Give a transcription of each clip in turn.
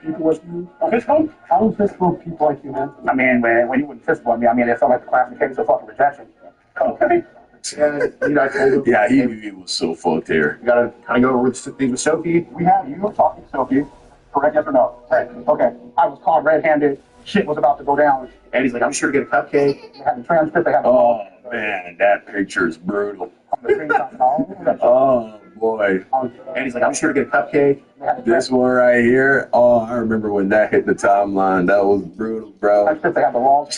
People with you. Fist bump? I would fist bump people like you, man. I mean, when you wouldn't fist bump me, I mean, it felt like the classic case of fucking rejection. Okay. Yeah, he was so fucked here. You gotta kind of go over things with Sophie. We have you talking to Sophie. Correct, yes or no? Right. Okay. I was caught red-handed. Shit was about to go down. And he's like, I'm sure to get a cupcake. They had the transcript. They had oh, man, that picture is brutal. Oh, boy. And he's like, I'm sure to get a cupcake. This one right here, oh, I remember when that hit the timeline. That was brutal, bro. They had the walls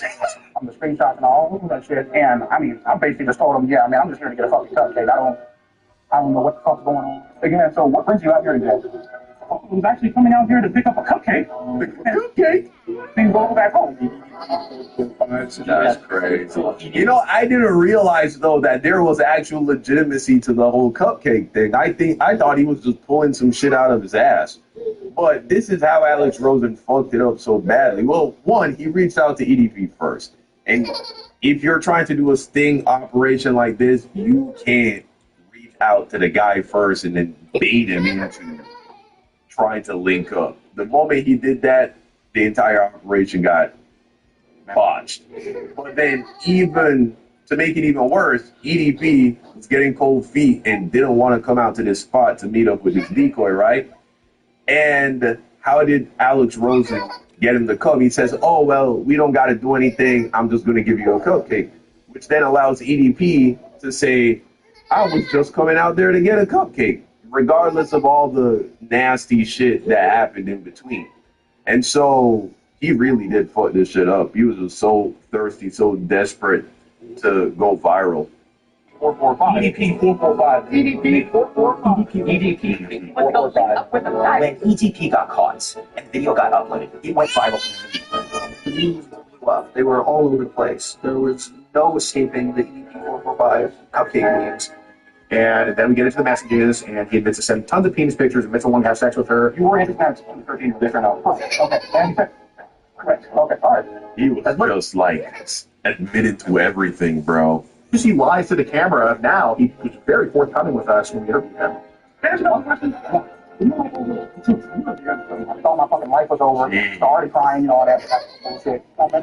on the screenshots and all that shit. And, I mean, I basically just told him, yeah, I mean, I'm just here to get a fucking cupcake. I don't know what the fuck's going on. Again, so what brings you out here today? I was actually coming out here to pick up a cupcake. Cupcake? And go back home. That's crazy. You know, I didn't realize, though, that there was actual legitimacy to the whole cupcake thing. I thought he was just pulling some shit out of his ass. But this is how Alex Rosen fucked it up so badly. Well, one, he reached out to EDP first. And if you're trying to do a sting operation like this, you can't reach out to the guy first and then bait him into trying to link up. The moment he did that, the entire operation got botched. But then, even to make it even worse, EDP was getting cold feet and didn't want to come out to this spot to meet up with his decoy, right? And how did Alex Rosen get him to come? He says, oh, well, we don't got to do anything. I'm just going to give you a cupcake, which then allows EDP to say, I was just coming out there to get a cupcake, regardless of all the nasty shit that happened in between. And so he really did fuck this shit up. He was just so thirsty, so desperate to go viral. 445. EDP 445. EDP 445. EDP 445. When EDP got caught and the video got uploaded, it went viral. The news blew up. They were all over the place. There was no escaping the EDP 445 cupcake memes. And then we get into the messages, and he admits to sending tons of penis pictures, admits to wanting to have sex with her. You were into that in 13 different outfits. Okay. Correct. Okay. All right. He was just like admitted to everything, bro. Because he lies to the camera now, he's very forthcoming with us when we interview him. There's no question. I thought my fucking life was over. Started crying, all that bullshit. As I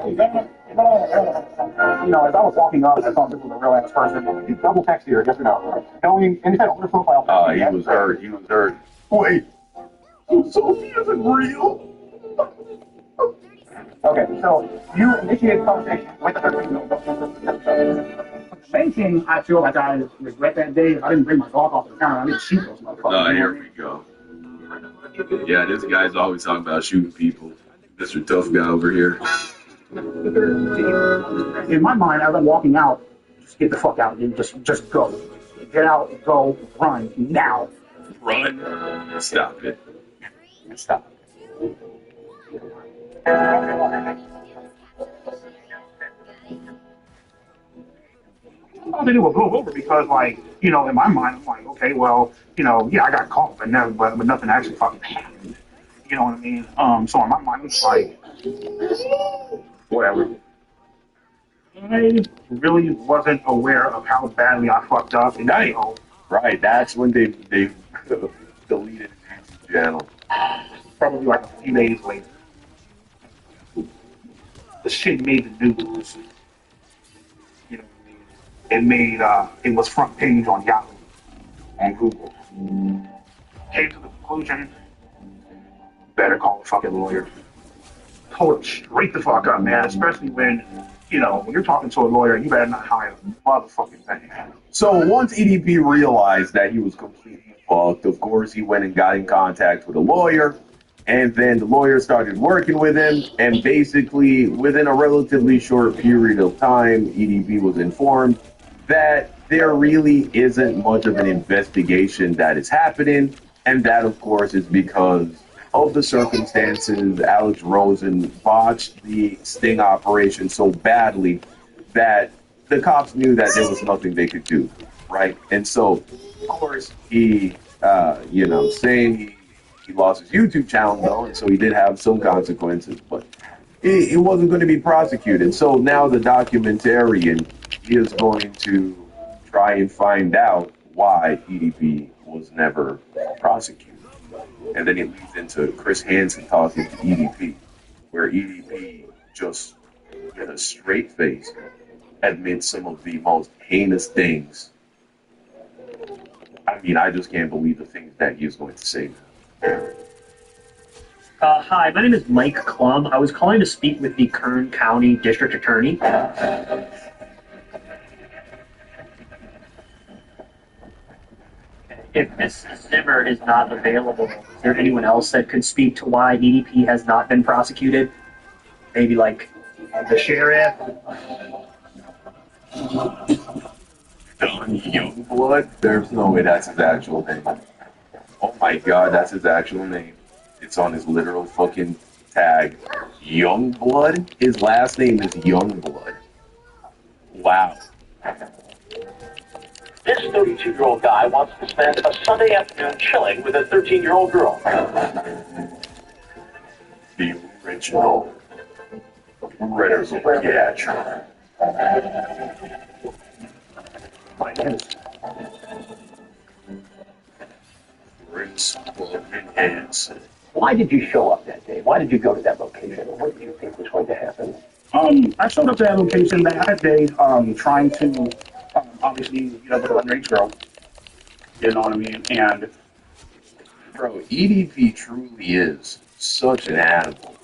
was walking up, I thought this was a real ass person. He double text here, yes or no? And he had older profile. He was hurt. He was hurt. Wait. Sophie isn't real? Okay, so you initiated conversation with the 13-year-old. Same thing, I feel like I regret that day. I didn't bring my golf off the counter. I didn't shoot those motherfuckers. Oh, here we go. Yeah, this guy's always talking about shooting people. Mr. Tough Guy over here. In my mind, as I'm walking out, just get the fuck out, dude. Just go. Get out, go, run, now. Run. Stop it. Stop. I think it will blow over because, in my mind, I'm like, okay, well, yeah, I got caught, but nothing actually fucking happened. You know what I mean? So in my mind, it's like, whatever. I really wasn't aware of how badly I fucked up. And right, that's when they deleted the channel. Probably like a few days later. The shit made the news. It was front page on Yahoo and Google. Came to the conclusion, better call a fucking lawyer. Told him straight the fuck up, man. Especially when you're talking to a lawyer, you better not hire a motherfucking thing. So once EDP realized that he was completely fucked, of course he went and got in contact with a lawyer. And then the lawyer started working with him, and basically, within a relatively short period of time, EDP was informed that there really isn't much of an investigation that is happening, and that, of course, is because of the circumstances. Alex Rosen botched the sting operation so badly that the cops knew that there was nothing they could do, right? And so, of course, he, saying he lost his YouTube channel, though, and so he did have some consequences, but it wasn't going to be prosecuted. So now the documentarian is going to try and find out why EDP was never prosecuted. And then it leads into Chris Hansen talking to EDP, where EDP just, with a straight face, admits some of the most heinous things. I mean, I just can't believe the things that he is going to say now. Hi, my name is Mike Klum. I was calling to speak with the Kern County District Attorney. If Ms. Zimmer is not available, is there anyone else that could speak to why EDP has not been prosecuted? Maybe like the sheriff? Don Youngblood? There's no way that's his actual name. Oh my god, that's his actual name. It's on his literal fucking tag. Youngblood? His last name is Youngblood. Wow. This 32-year-old guy wants to spend a Sunday afternoon chilling with a 13-year-old girl. The original Redders of Gatch. My name is Prince Hansen. Why did you show up that day? Why did you go to that location? What did you think was going to happen? I showed up to that location that day, trying to obviously get up with an underage girl. You know what I mean? And bro, EDP truly is such an animal.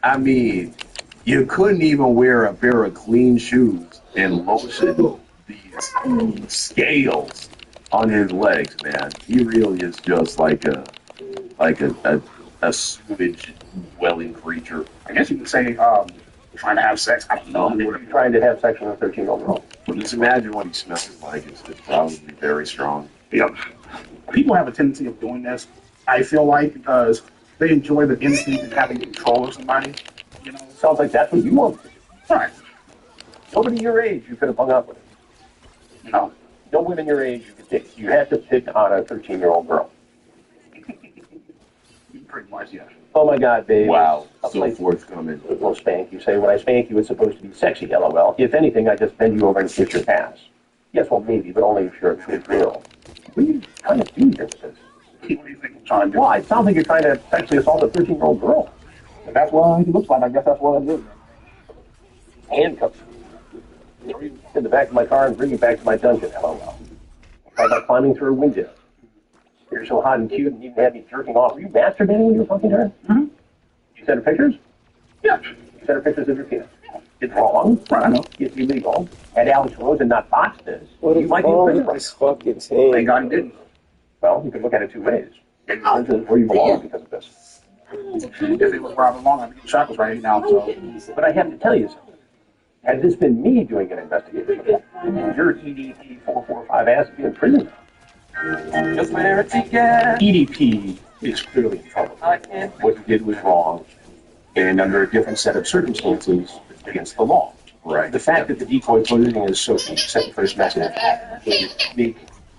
I mean, you couldn't even wear a pair of clean shoes and lotion these scales on his legs, man. He really is just like a sewage dwelling creature. I guess you could say trying to have sex. I don't know. Trying to have sex with a 13-year-old girl. But just imagine what he smells like. It's probably very strong. Yeah. People have a tendency of doing this, I feel like, because they enjoy the instinct of having control of somebody. You know? Sounds like that's what you want. Right. Nobody your age you could have hung up with. No. No women your age you could date. You had to pick on a 13-year-old girl. Pretty much, yeah. Oh my God, babe. Wow, so forthcoming. We'll spank you. Say, when I spank you, it's supposed to be sexy, LOL. If anything, I just bend you over and kiss your ass. Yes, well, maybe, but only if you're a good girl. What are you trying to do here with this? What do you think I'm trying to do? Well, it sounds like you're trying to sexually assault a 13-year-old girl. If that's what it looks like, I guess that's what I do. Handcuffs. Throw you in the back of my car and bring you back to my dungeon, LOL. How about climbing through a window? You're so hot and cute and even had me jerking off. Were you masturbating when you were fucking her? Mm-hmm. You sent her pictures? Yeah. You sent her pictures of your penis. It's wrong. Right, I know. It's illegal. Had Alex Rosen not botched this, What you a might be in prison right this fucking team. Thank God he didn't. Well, you can look at it two ways. Maybe prison is where you belong because of this. If it was where I belong, I'd be in shackles right now. So, But I have to tell you something. Had this been me doing an investigation, your EDP 445 ass would be in prison. Just where it's again. EDP is clearly in trouble. What you did was wrong, and under a different set of circumstances, it's against the law. Right. The fact that the decoy closing is so sent the first message would make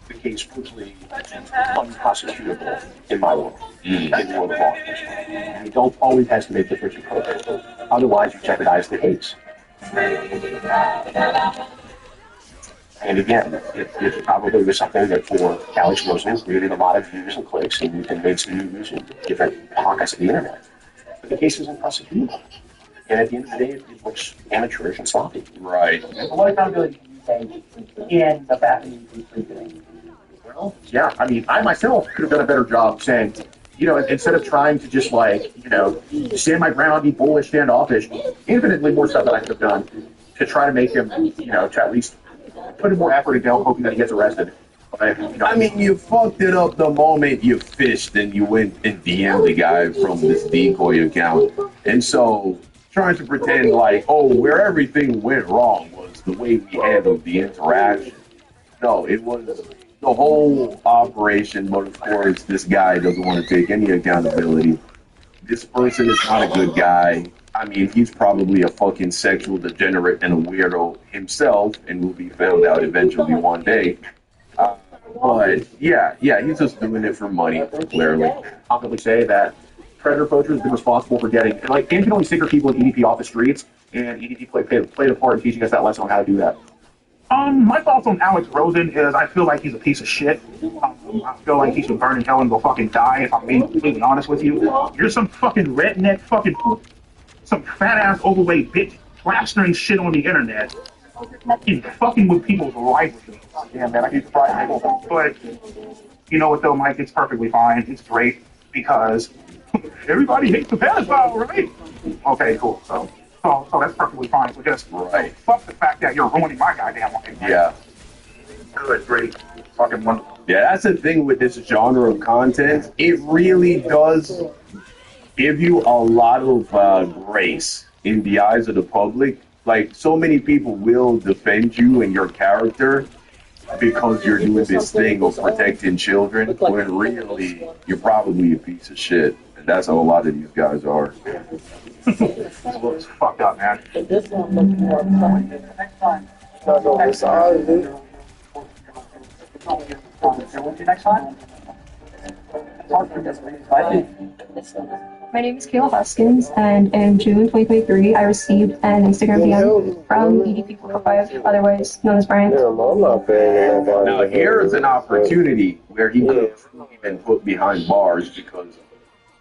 the case virtually unprosecutable in my world, in the world of law enforcement. And you don't always have to make the first approach. Otherwise, you jeopardize the case. And again, it probably was something that for Alex Rosen created a lot of views and clicks and made some news in different pockets of the internet. But the case isn't prosecutable. And at the end of the day, it looks amateurish and sloppy. Right. What accountability can you take in the fact that you do? Well, yeah, I mean, I myself could have done a better job saying, you know, instead of trying to just like, you know, stand my ground, be bullish, standoffish, infinitely more stuff that I could have done to try to make him, you know, to at least put in more effort into hoping that he gets arrested. But, you know, I mean, you fucked it up the moment you fished and you went and DM'd the guy from this decoy account. And so, trying to pretend like, oh, where everything went wrong was the way we handled the interaction. No, it was the whole operation, but of course, this guy doesn't want to take any accountability. This person is not a good guy. I mean, he's probably a fucking sexual degenerate and a weirdo himself, and will be found out eventually one day. But yeah, he's just doing it for money, clearly. confidently say that predator poachers have been responsible for getting, and like, and can only sticker people in EDP off the streets, and EDP played a part in teaching us that lesson on how to do that. My thoughts on Alex Rosen is I feel like he's a piece of shit. I feel like he should burn in hell and go fucking die, if I'm being completely honest with you. You're some fucking redneck fucking, some fat ass overweight bitch plastering shit on the internet. He's fucking with people's livelihoods. Yeah, man, I keep trying. But you know what though, Mike? It's perfectly fine. It's great because everybody hates the pedophile, right? Okay, cool. So that's perfectly fine. So just Right. fuck the fact that you're ruining my goddamn life. Yeah. Good, great, fucking wonderful. Yeah, that's the thing with this genre of content. It really does give you a lot of grace in the eyes of the public. Like, so many people will defend you and your character because you're doing this thing of protecting children, when really you're probably a piece of shit. And that's how a lot of these guys are. It's fucked up, man. Next time. My name is Kayla Hoskins, and in June 2023, I received an Instagram DM from EDP445, otherwise known as Brian. Now, here's an opportunity where he could have truly been put behind bars because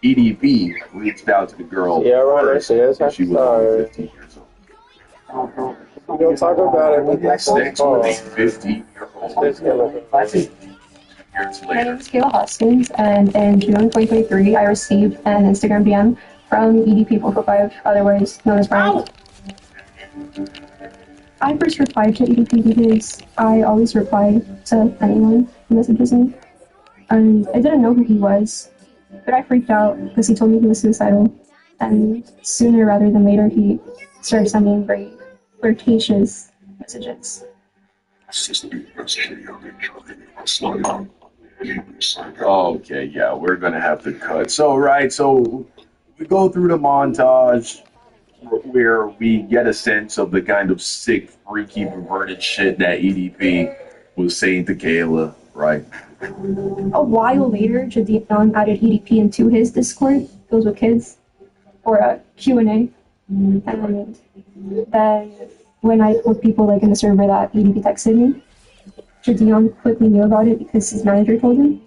EDP reached out to the girl first, and she was only 15 years old. We're gonna talk about it with Next with a 15-year-old. Years My name later. is Kayla Hoskins, and in June 2023, I received an Instagram DM from EDP445, otherwise known as Brian. I first replied to EDP because I always reply to anyone who messages me, and I didn't know who he was, but I freaked out because he told me he was suicidal, and sooner rather than later, he started sending very flirtatious messages. Okay, yeah, we're gonna have to cut. So we go through the montage where we get a sense of the kind of sick, freaky, perverted shit that EDP was saying to Kayla, right? A while later, Jadion added EDP into his Discord, those with kids, for a Q&A. And then when I told people like in the server that EDP texted me, Jadion quickly knew about it because his manager told him.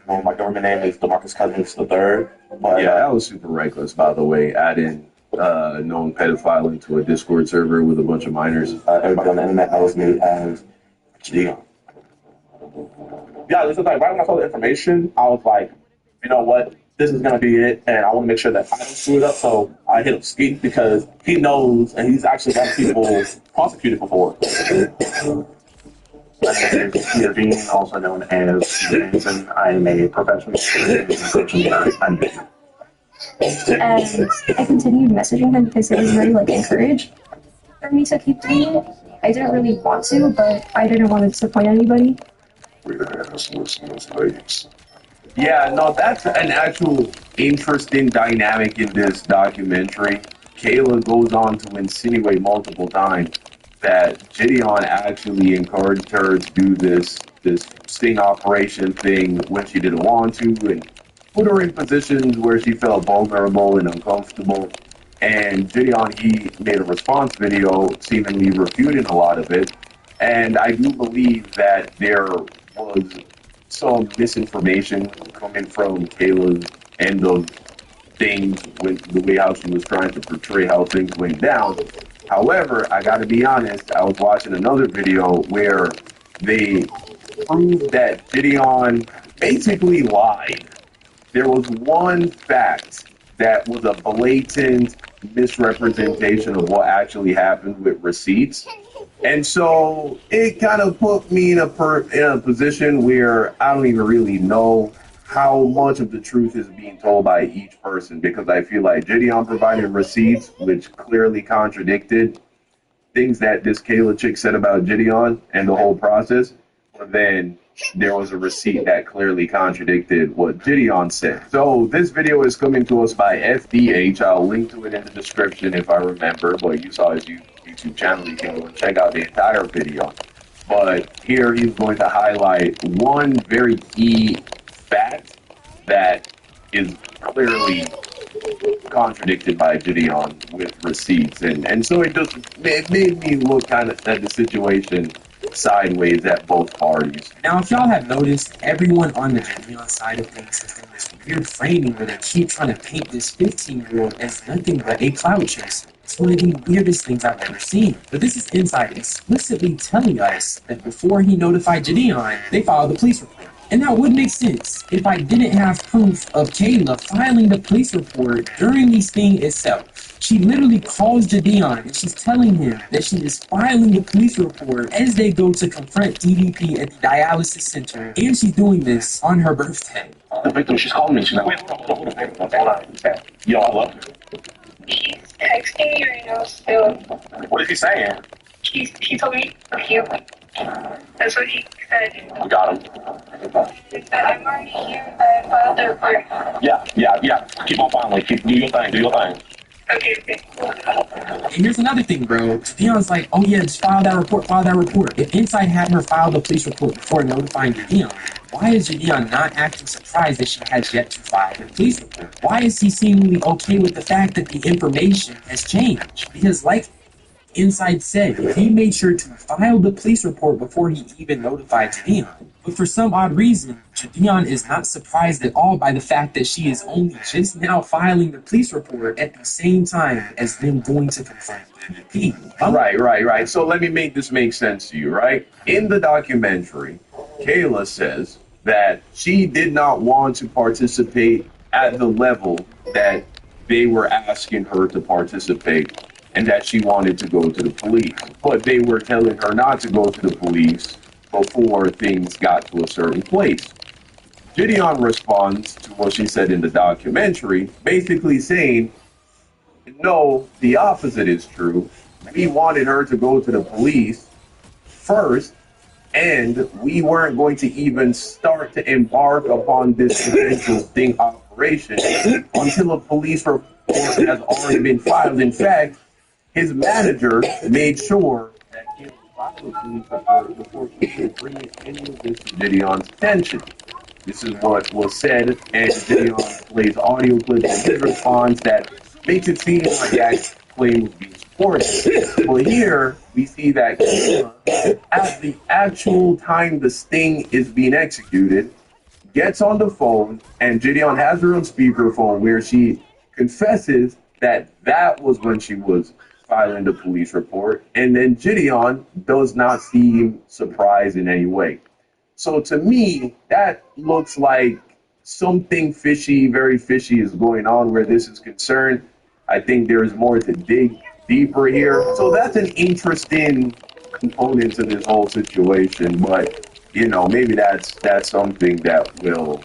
Well, my government name is DeMarcus Cousins III. But, Yeah, that was super reckless, by the way, adding a known pedophile into a Discord server with a bunch of minors. everybody on the internet knows me as Gideon. Yeah, this is like right when I saw the information, I was like, you know what? This is gonna be it, and I want to make sure that I don't screw it up. So I hit him Skeet because he knows, and he's actually got people prosecuted before. My name is Peter Dean, also known as Peter Hansen. I am a professional encryption guy. And I continued messaging him because it was very like encouraged for me to keep doing it. I didn't really want to, but I didn't want to disappoint anybody. Yeah, no, that's an actual interesting dynamic in this documentary. Kayla goes on to insinuate multiple times that Gideon actually encouraged her to do this sting operation thing when she didn't want to, and put her in positions where she felt vulnerable and uncomfortable. And Gideon, he made a response video seemingly refuting a lot of it. And I do believe that there was some misinformation coming from Kayla's end of things with the way how she was trying to portray how things went down. However, I gotta be honest, I was watching another video where they proved that Gideon basically lied. There was one fact that was a blatant misrepresentation of what actually happened with receipts. And so it kind of put me in a position where I don't even really know how much of the truth is being told by each person, because I feel like Gideon provided receipts which clearly contradicted things that this Kayla chick said about Gideon and the whole process. But then there was a receipt that clearly contradicted what Gideon said. So this video is coming to us by FDH. I'll link to it in the description if I remember, but you saw his YouTube channel. You can go and check out the entire video. But here he's going to highlight one very key fact that is clearly contradicted by Gideon with receipts, and so it made me look kind of at the situation sideways at both parties. Now, if y'all have noticed, everyone on the Gideon side of things has done this weird framing where they keep trying to paint this 15-year-old as nothing but a cloud chaser. It's one of the weirdest things I've ever seen. But this is Inside explicitly telling us that before he notified Gideon, they filed the police report. And that would make sense if I didn't have proof of Kayla filing the police report during the sting itself. She literally calls Gideon and she's telling him that she is filing the police report as they go to confront DDP at the dialysis center. And she's doing this on her birthday. The victim, she's calling me. She's like, wait, hold on. Okay. Yo, hello? He's texting me right now still. What is he saying? He told me he. That's what he said. We got him. He said, I'm already here. I filed the report. Yeah. Keep on filing. Do your thing. Okay. And here's another thing, bro. Gideon's like, oh yeah, just file that report. If Inside had her file the police report before notifying Gideon, why is Gideon not acting surprised that she has yet to file the police report? Why is he seemingly okay with the fact that the information has changed? Because like Inside said, he made sure to file the police report before he even notified Gideon. But for some odd reason, Gideon is not surprised at all by the fact that she is only just now filing the police report at the same time as them going to confront DDP. Right. So let me make this make sense to you, right? In the documentary, Kayla says that she did not want to participate at the level that they were asking her to participate, and that she wanted to go to the police. But they were telling her not to go to the police before things got to a certain place. Gideon responds to what she said in the documentary, basically saying, no, the opposite is true. We wanted her to go to the police first, and we weren't going to even start to embark upon this potential sting operation until a police report has already been filed. In fact, his manager made sure that he filed a police report before he could bring any of this to Gideon's attention. This is what was said, and Gideon plays audio clips in his response that makes it seem like that claim was being supported. But here, we see that at the actual time the sting is being executed, gets on the phone, and Gideon has her on speakerphone where she confesses that was when she was filing the police report, and then Gideon does not seem surprised in any way. So to me, that looks like something fishy, very fishy is going on where this is concerned. I think there is more to dig deeper here. So that's an interesting component to this whole situation, but maybe that's something that will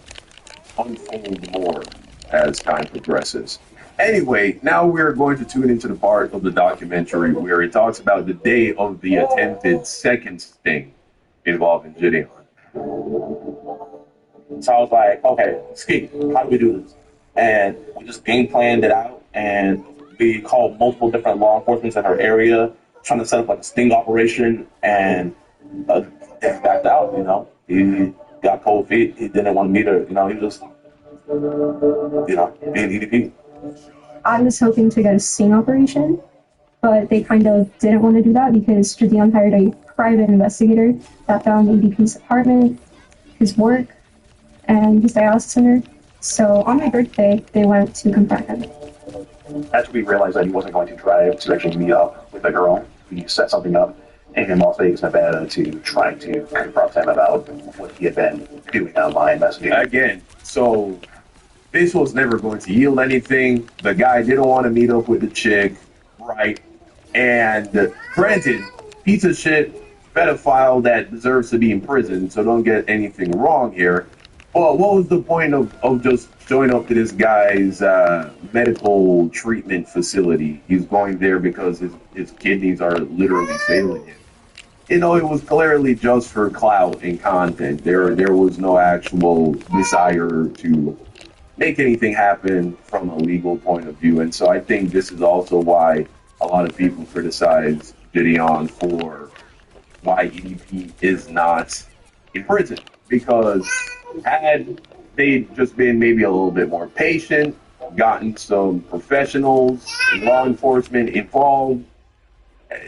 unfold more as time progresses. Anyway, now we're going to tune into the part of the documentary where it talks about the day of the attempted second sting involving Gideon. So I was like, okay, Ski, how do we do this? And we just game planned it out, and we called multiple different law enforcement in her area, trying to set up like a sting operation, and they backed out, He got cold feet. He didn't want to meet her, he was just, being EDP. I was hoping to get a sting operation, but they kind of didn't want to do that because Gideon hired a private investigator that found EDP's apartment, his work, and his dialysis center. So on my birthday, they went to confront him. After we realized that he wasn't going to drive to actually meet up with the girl, we set something up in Las Vegas, Nevada, to try to confront him about what he had been doing online messaging. Again, so this was never going to yield anything. The guy didn't want to meet up with the chick, right? And granted, piece of shit, pedophile that deserves to be in prison, so don't get anything wrong here. But what was the point of just showing up to this guy's medical treatment facility? He's going there because his kidneys are literally failing him. It was clearly just for clout and content. There was no actual desire to make anything happen from a legal point of view. And so I think this is also why a lot of people criticize Gideon for why EDP is not in prison. Because had they just been maybe a little bit more patient, gotten some professionals, law enforcement involved,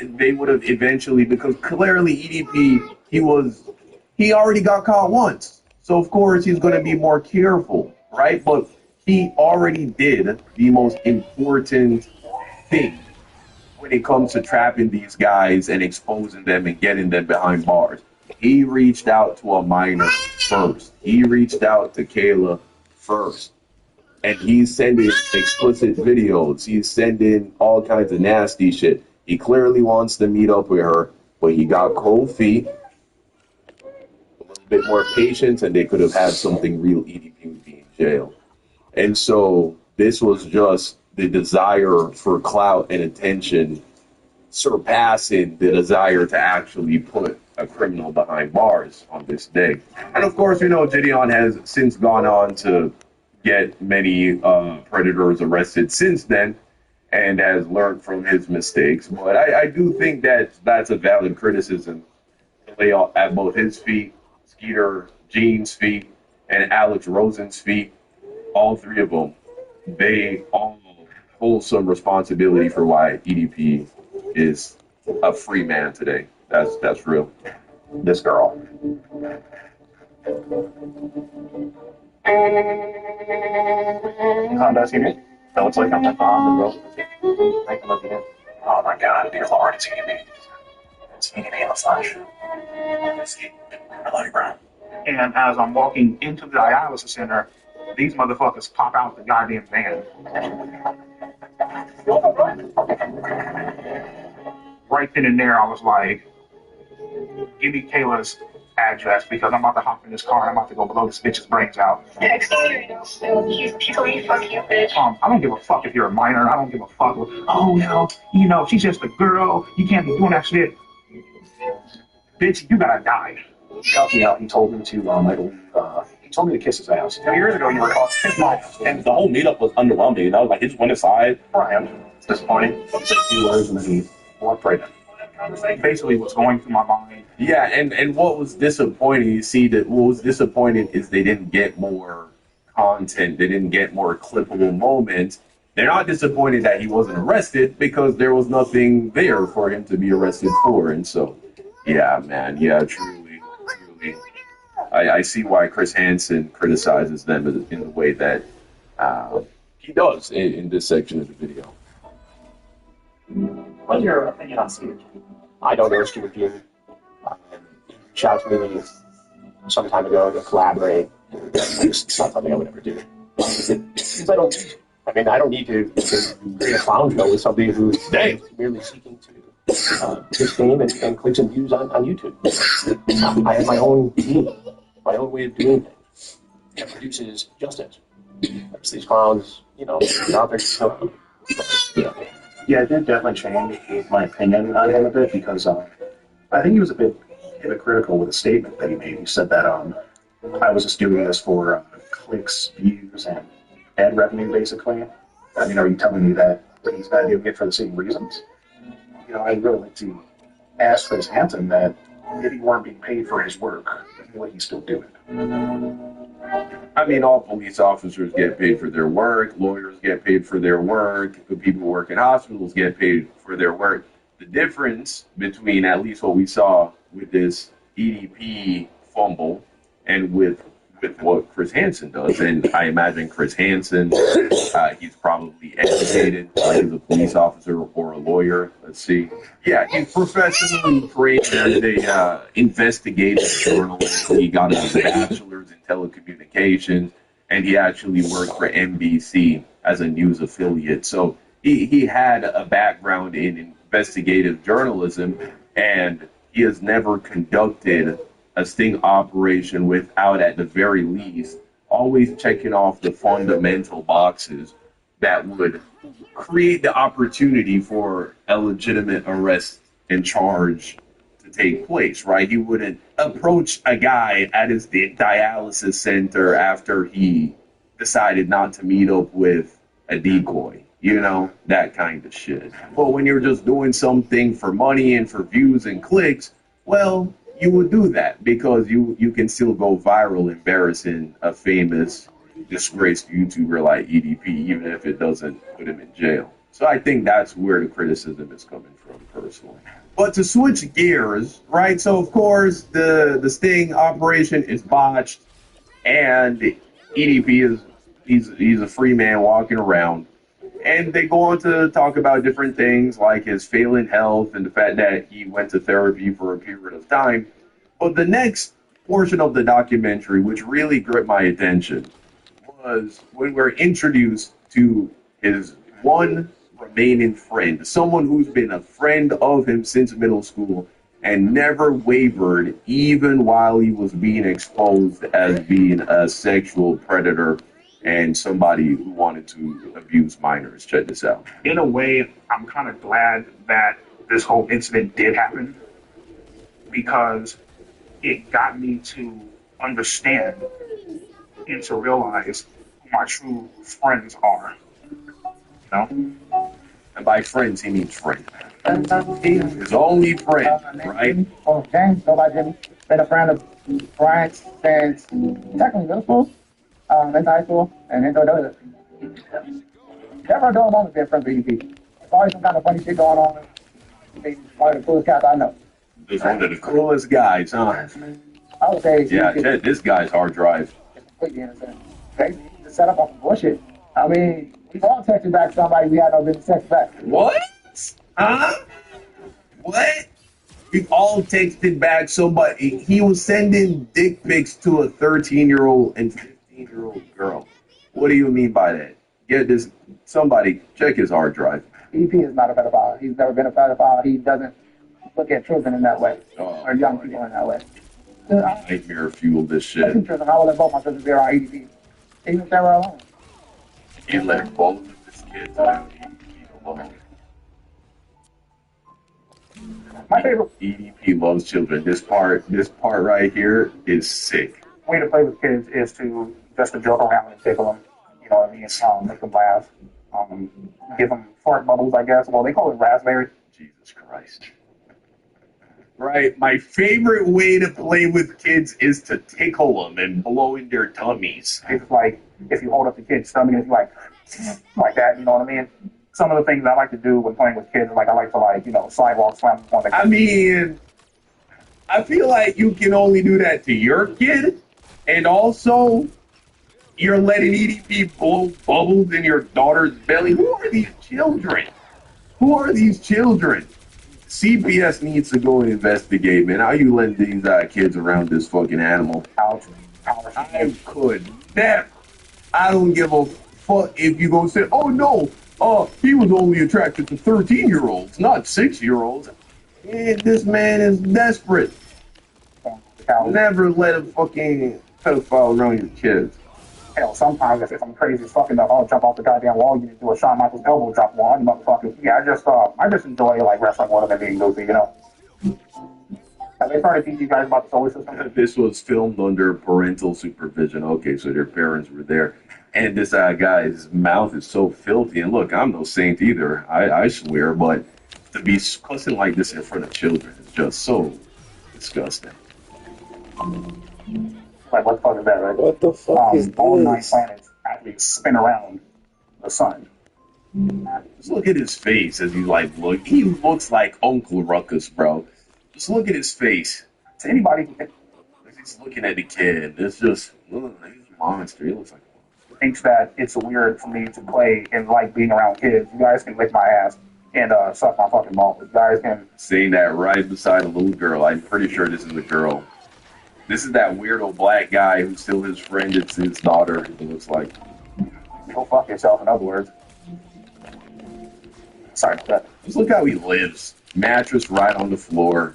they would have eventually, because clearly EDP, he already got caught once. So of course he's going to be more careful, right? But he already did the most important thing when it comes to trapping these guys and exposing them and getting them behind bars. He reached out to a minor first. He reached out to Kayla first. And he's sending explicit videos. He's sending all kinds of nasty shit. He clearly wants to meet up with her, but he got cold feet, a little bit more patience, and they could have had something real. EDP would be in jail. And so this was just the desire for clout and attention surpassing the desire to actually put a criminal behind bars on this day. And of course, Gideon has since gone on to get many predators arrested since then and has learned from his mistakes. But I do think that that's a valid criticism to lay at both his feet, Skeeter Jean's feet, and Alex Rosen's feet. All three of them, they all hold some responsibility for why EDP is a free man today. That's real. This girl. Honda, see me? That looks like I'm the bomb and I can look at it. Oh my god, dear Lord, it's EDP. It's EDP in the flesh. I love you, Brian. And as I'm walking into the dialysis center, these motherfuckers pop out the goddamn van. Right then and there, I was like, give me Kayla's address because I'm about to hop in this car and I'm about to go blow this bitch's brains out. Text me right now still. He told me fuck you, bitch. I don't give a fuck if you're a minor. I don't give a fuck. Oh, she's just a girl. You can't be doing that shit. Bitch, you gotta die. Help me out. He told me to, he told me to kiss his ass. 2 years ago, you were caught 5 miles. And the whole meetup was underwhelming. I was like, he just went aside. Brian, it's disappointing. He said 2 words and then he walked right in. Basically, what's going through my mind. Yeah, and what was disappointing, what was disappointing is they didn't get more content. They didn't get more clippable moments. They're not disappointed that he wasn't arrested because there was nothing there for him to be arrested for. And so, yeah, man, truly. I see why Chris Hansen criticizes them in the way that he does in this section of the video. What's your opinion on Steve? I don't know Steve Jr. He reached out to me some time ago to collaborate. It's not something I would ever do. Because I don't need to create a clown show with somebody who's merely seeking to get fame and clicks and views on YouTube. I have my own team, my own way of doing things that produces justice. These clowns, they're out there. Yeah, it did definitely change my opinion on him a bit because I think he was a bit hypocritical with a statement that he made. He said that I was just doing this for clicks, views, and ad revenue, basically. I mean, are you telling me that he's not doing it for the same reasons? I'd really like to ask Chris Hansen that if he weren't being paid for his work, would he still do it? I mean, all police officers get paid for their work, lawyers get paid for their work, people who work in hospitals get paid for their work. The difference between at least what we saw with this EDP fumble and with what Chris Hansen does, and I imagine Chris Hansen, he's probably educated, like as a police officer or a lawyer. Let's see. Yeah, he's professionally trained as a investigative journalist. He got his bachelor's in telecommunications, and he actually worked for NBC as a news affiliate. So he had a background in investigative journalism, and he has never conducted a sting operation without, at the very least, always checking off the fundamental boxes that would create the opportunity for a legitimate arrest and charge to take place, right? He wouldn't approach a guy at his dialysis center after he decided not to meet up with a decoy, that kind of shit. But when you're just doing something for money and for views and clicks, well, you would do that because you can still go viral embarrassing a famous disgraced YouTuber like EDP, even if it doesn't put him in jail. So I think that's where the criticism is coming from, personally. But to switch gears, right? So of course the sting operation is botched, and EDP is he's a free man walking around. And they go on to talk about different things like his failing health and the fact that he went to therapy for a period of time. But the next portion of the documentary, which really gripped my attention, was when we're introduced to his one remaining friend, someone who's been a friend of him since middle school and never wavered even while he was being exposed as being a sexual predator and somebody who wanted to abuse minors. Check this out. In a way, I'm kind of glad that this whole incident did happen because it got me to understand and to realize who my true friends are. You know? And by friends, he means friend. His only friend, right? Oh, James, go by Jimmy. Been a friend of Brian's since technically middle school, into high school, and into another. Never a dull moment being friends with EDP. There's always some kind of funny shit going on. He's one of the coolest cats I know. He's one of the coolest guys, huh? I would say, yeah, check this guy's hard drive. Completely innocent. Crazy. He's set up off of bullshit. I mean, we've all texted back somebody we had no business texting back. What? Huh? What? We all texted back somebody. He was sending dick pics to a 13-year-old and 15-year-old girl. What do you mean by that? Get this. Somebody check his hard drive. EDP is not a pedophile. He's never been a pedophile. He doesn't look at children in that way, or young people in that way. Nightmare fuel this shit. Children, I would let both my sisters be around EDP, even if they were alone. You let both of his kids around EDP alone. My favorite EDP loves children. This part right here is sick. Way to play with kids is to just to joke around and tickle them. You know what I mean? Make them laugh. Give them fart bubbles, I guess. Well, they call it raspberry. Jesus Christ. Right. My favorite way to play with kids is to tickle them and blow in their tummies. It's like if you hold up the kid's stomach, it's like that. You know what I mean? Some of the things I like to do when playing with kids, like I like to sidewalk slam on the. I mean, I feel like you can only do that to your kid, and also you're letting EDP blow bubbles in your daughter's belly. Who are these children? Who are these children? CPS needs to go and investigate, man. How you letting these kids around this fucking animal? I could never. I don't give a fuck if you go say, oh no, he was only attracted to 13-year-olds, not 6-year-olds. This man is desperate. Never let a fucking pedophile around your kids. Hell, sometimes if I'm crazy as fucking up, I'll jump off the goddamn wall and do a Shawn Michaels elbow drop wall. You motherfuckers. Yeah, I just enjoy wrestling more than being goofy, you know. Have they started teaching you guys about the solar system? This was filmed under parental supervision. Okay, so their parents were there. And this guy's mouth is so filthy. And look, I'm no saint either. I swear, but to be cussing like this in front of children is just so disgusting. Like, what the fuck is that, right? What the fuck is all 9 this? planets actually spin around the sun. Just look at his face as he look. He looks like Uncle Ruckus, bro. Just look at his face. To anybody he's looking at the kid, it's just he's a monster. He looks like thinks that it's weird for me to play and like being around kids, you guys can lick my ass and suck my fucking balls. You guys can saying that right beside a little girl. I'm pretty sure this is a girl. This is that weirdo black guy who's still his friend. It's his daughter, it looks like. Go fuck yourself, in other words. Sorry about that. Just look how he lives. Mattress right on the floor.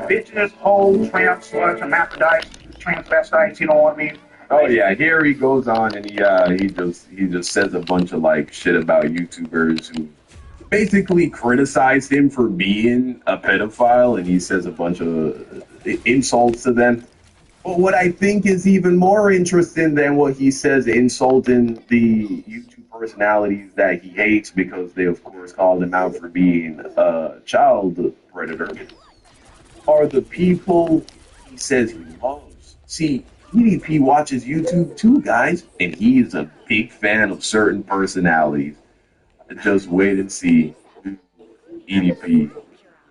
Bitches, hoes, tramps, sluts, hermaphrodites, transvestites, you know what I mean? Oh yeah, here he goes on and he just says a bunch of shit about YouTubers who basically criticized him for being a pedophile, and he says a bunch of insults to them. But what I think is even more interesting than what he says insulting the YouTube personalities that he hates, because they of course called him out for being a child predator, are the people he says he loves. See, EDP watches YouTube too, guys, and he's a big fan of certain personalities. Just wait and see who EDP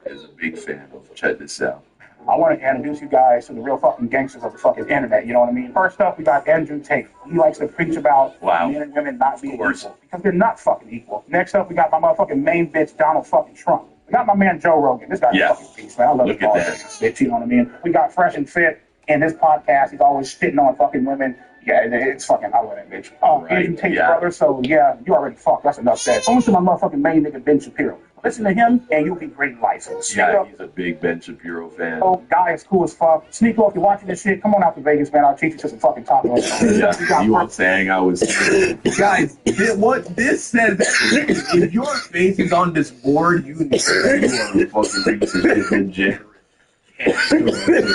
is a big fan of. Check this out. I want to introduce you guys to the real fucking gangsters of the fucking internet. You know what I mean? First up, we got Andrew Tate. He likes to preach about men and women not being equal because they're not fucking equal. Next up, we got my motherfucking main bitch, Donald fucking Trump. We got my man Joe Rogan. This guy's a fucking beast, man. I love Look his at that. bitch. You know what I mean? We got Fresh and Fit in his podcast. He's always shitting on fucking women. Yeah, it's fucking, I love that bitch. Andrew Tate's brother, so yeah, you already fucked. That's enough said. On to my motherfucking main nigga, Ben Shapiro. Listen to him, and you'll be great in life. Yeah, he's a big Ben Shapiro fan. Oh, guy is cool as fuck. Sneako, if you're watching this shit, come on out to Vegas, man. I'll treat you to some fucking tacos. Yeah, you want to hang out with guys, what this says, if your face is on this board, you know you are a fucking piece of shit degenerate.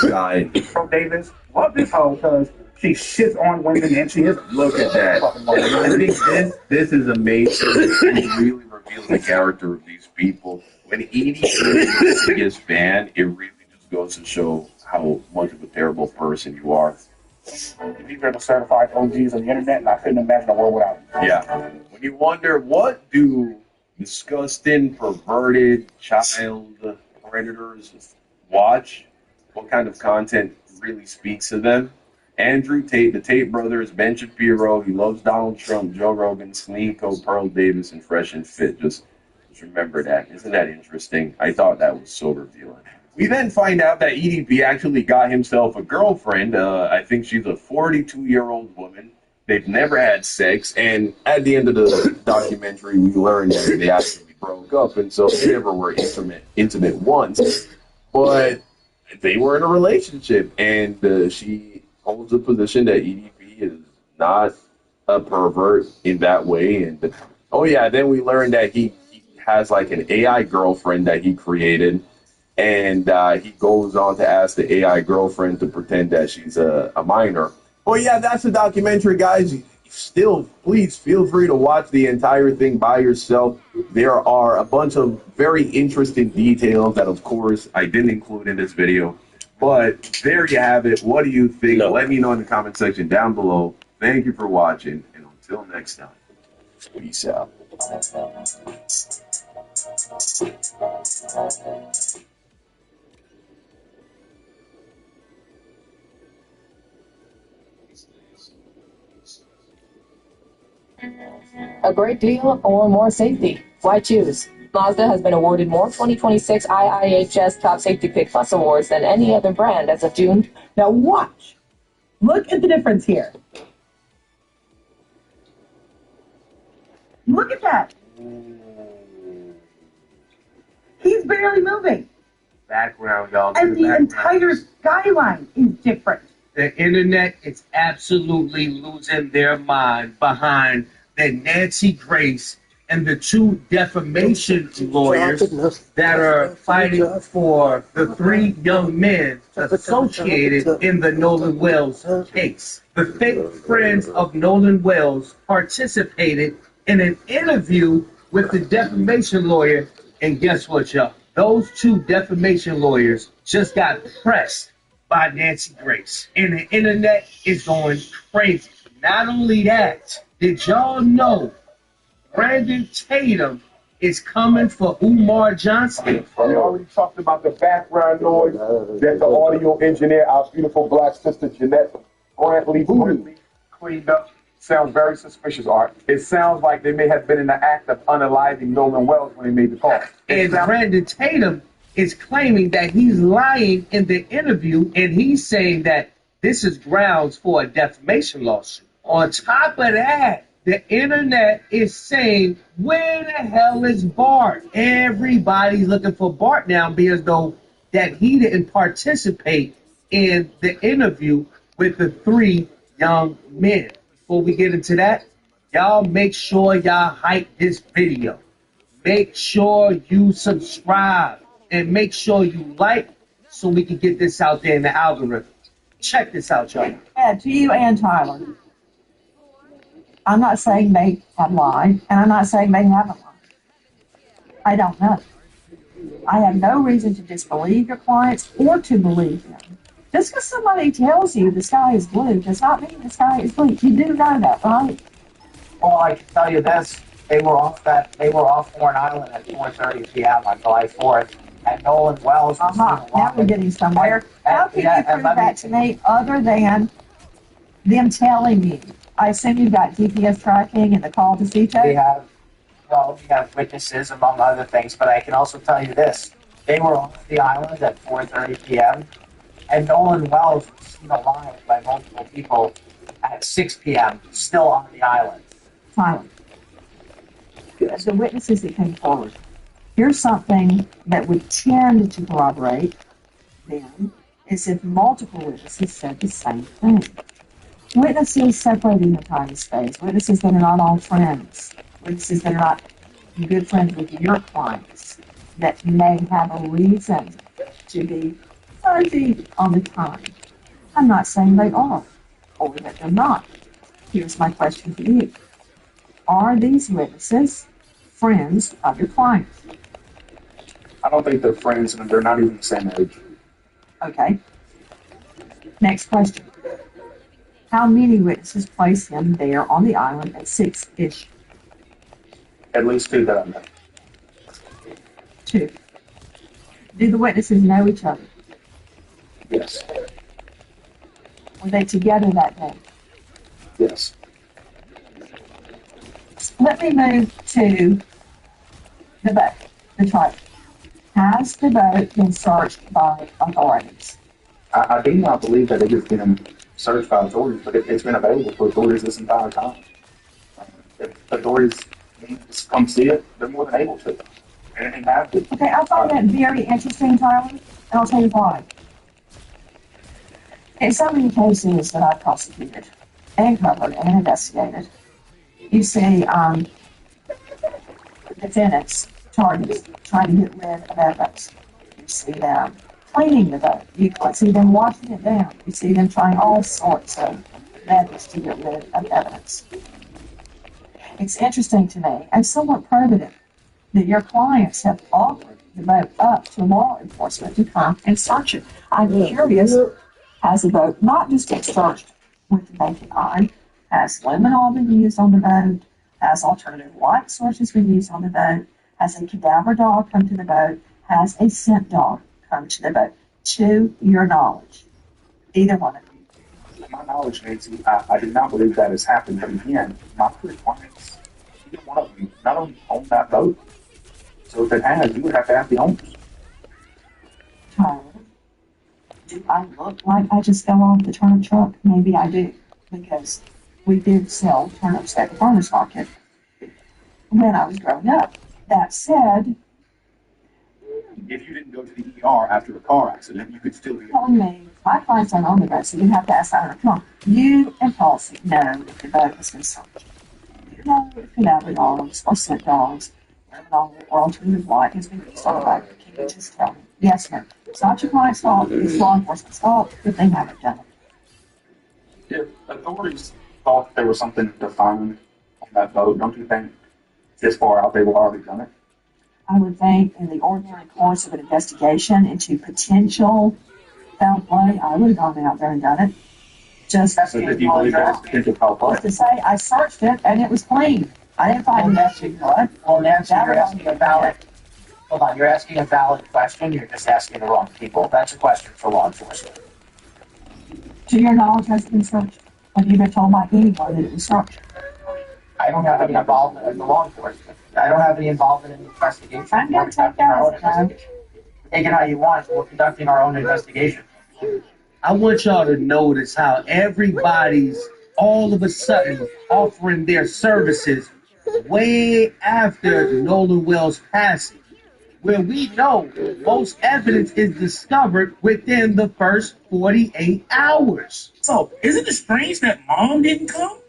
Guy. Pro Davis, love this hoe because she shits on women and she is. Look at that. I think this is amazing. It really reveals the character of these people. When Edie is the biggest fan, it really just goes to show how much of a terrible person you are. These are the certified OGs on the internet, and I couldn't imagine a world without them. Yeah. When you wonder, what do disgusting, perverted child predators watch? What kind of content really speaks to them? Andrew Tate, the Tate brothers, Ben Shapiro, he loves Donald Trump, Joe Rogan, Sneako, Pearl Davis, and Fresh and Fit. Just remember that. Isn't that interesting? I thought that was so revealing. We then find out that EDP actually got himself a girlfriend. I think she's a 42-year-old woman. They've never had sex, and at the end of the documentary, we learned that they actually broke up, and so they never were intimate once. But they were in a relationship, and she holds a position that EDP is not a pervert in that way. And oh yeah, then we learned that he has like an AI girlfriend that he created, and he goes on to ask the AI girlfriend to pretend that she's a minor. Oh yeah, that's the documentary, guys. Still, please feel free to watch the entire thing by yourself. There are a bunch of very interesting details that, of course, I didn't include in this video. But there you have it. What do you think? Let me know in the comment section down below. Thank you for watching, and until next time, peace out. A great deal or more safety? Why choose? Mazda has been awarded more 2026 IIHS Top Safety Pick Plus awards than any other brand as of June. Now watch. Look at the difference here. Look at that. He's barely moving. Background, y'all. And the entire skyline is different. The internet is absolutely losing their mind behind the Nancy Grace and the two defamation lawyers that are fighting for the three young men associated in the Nolan Wells case. The fake friends of Nolan Wells participated in an interview with the defamation lawyer, and guess what, y'all? Those two defamation lawyers just got pressed by Nancy Grace, and the internet is going crazy. Not only that, did y'all know Brandon Tatum is coming for Umar Johnson? We already talked about the background noise that the audio engineer, our beautiful black sister Jeanette Brantley cleaned up. Sounds very suspicious, Art. It sounds like they may have been in the act of unaliving Nolan Wells when they made the call. And Brandon Tatum is claiming that he's lying in the interview, and he's saying that this is grounds for a defamation lawsuit. On top of that, the internet is saying, where the hell is Bart? Everybody's looking for Bart now because though that he didn't participate in the interview with the three young men. Before we get into that, y'all make sure y'all hype this video. Make sure you subscribe and make sure you like so we can get this out there in the algorithm. Check this out, y'all. Yeah, to you and Tyler. I'm not saying they have lied, and I'm not saying they haven't lied. I don't know. I have no reason to disbelieve your clients or to believe them. Just because somebody tells you the sky is blue does not mean the sky is blue. You do know that, right? Well, I can tell you this: they were off Horn Island at 4:30 p.m. on July 4th, and Nolan Wells was Now we're getting somewhere. How can you prove that to me other than them telling you? I assume you've got GPS tracking and the call to CJ? We have witnesses among other things, but I can also tell you this: they were off the island at 4:30 p.m. and Nolan Wells was seen alive by multiple people at 6 p.m. still on the island. Fine. The witnesses that came forward. Here's something that would tend to corroborate then is if multiple witnesses said the same thing. Witnesses separating the time and space, witnesses that are not all friends, witnesses that are not good friends with your clients, that may have a reason to be fuzzy on the time. I'm not saying they are, or that they're not. Here's my question to you. Are these witnesses friends of your clients? I don't think they're friends, and they're not even the same age. Okay. Next question. How many witnesses placed him there on the island at 6-ish? At least 2 that I know. 2. Do the witnesses know each other? Yes. Were they together that day? Yes. Let me move to the boat, the trial. Has the boat been searched by authorities? I do not believe that it has been searched by authorities, but it's been available for authorities this entire time. If authorities need to come see it, they're more than able to. And have to. Okay, I find that very interesting, Tyler, and I'll tell you why. In so many cases that I've prosecuted and covered and investigated, you see defendants, targets, trying to get rid of evidence. You see them cleaning the boat. You see them washing it down. You see them trying all sorts of methods to get rid of evidence. It's interesting to me and somewhat probative that your clients have offered the boat up to law enforcement to come and search it. I'm curious, has the boat not just been searched with the naked eye? Has luminol been used on the boat? Has alternative light sources been used on the boat? Has a cadaver dog come to the boat? Has a scent dog come to the boat? To your knowledge, either one of you. To my knowledge, Nancy, I do not believe that has happened. But again, my 3 clients, either one of them, not only own that boat. So if it has, you would have to ask the owners. Tyler, do I look like I just fell off the turnip truck? Maybe I do, because we did sell turnips at the farmer's market when I was growing up. That said, If you didn't go to the ER after a car accident, you could still be. telling me my clients aren't on the boat, so you have to ask the owner. Come on, you and Paulson know if the boat has been searched. You know if cadaver dogs or scent dogs, or alternative light has been used on the boat. Can you just tell me? Yes, no. It's not your client's fault. It's law enforcement's fault if they haven't done it. If authorities thought there was something to find on that boat, don't you think this far out they would already done it? I would think in the ordinary course of an investigation into potential foul play, I would have gone out there and done it. Just So if you believe that it's potential foul play? to say I searched it and it was clean. I didn't find any blood. Well, Nancy, you're asking a valid. Hold on, you're asking a valid question. You're just asking the wrong people. That's a question for law enforcement. To your knowledge, has it been searched? Have you been told by anyone that it was searched? I don't have any involvement in the law enforcement. I don't have any involvement in the investigation. I'm going to take that. Take it how you want. We're conducting our own investigation. I want y'all to notice how everybody's all of a sudden offering their services way after Nolan Wells' passing, where we know most evidence is discovered within the first 48 hours. So, isn't it strange that Mom didn't come?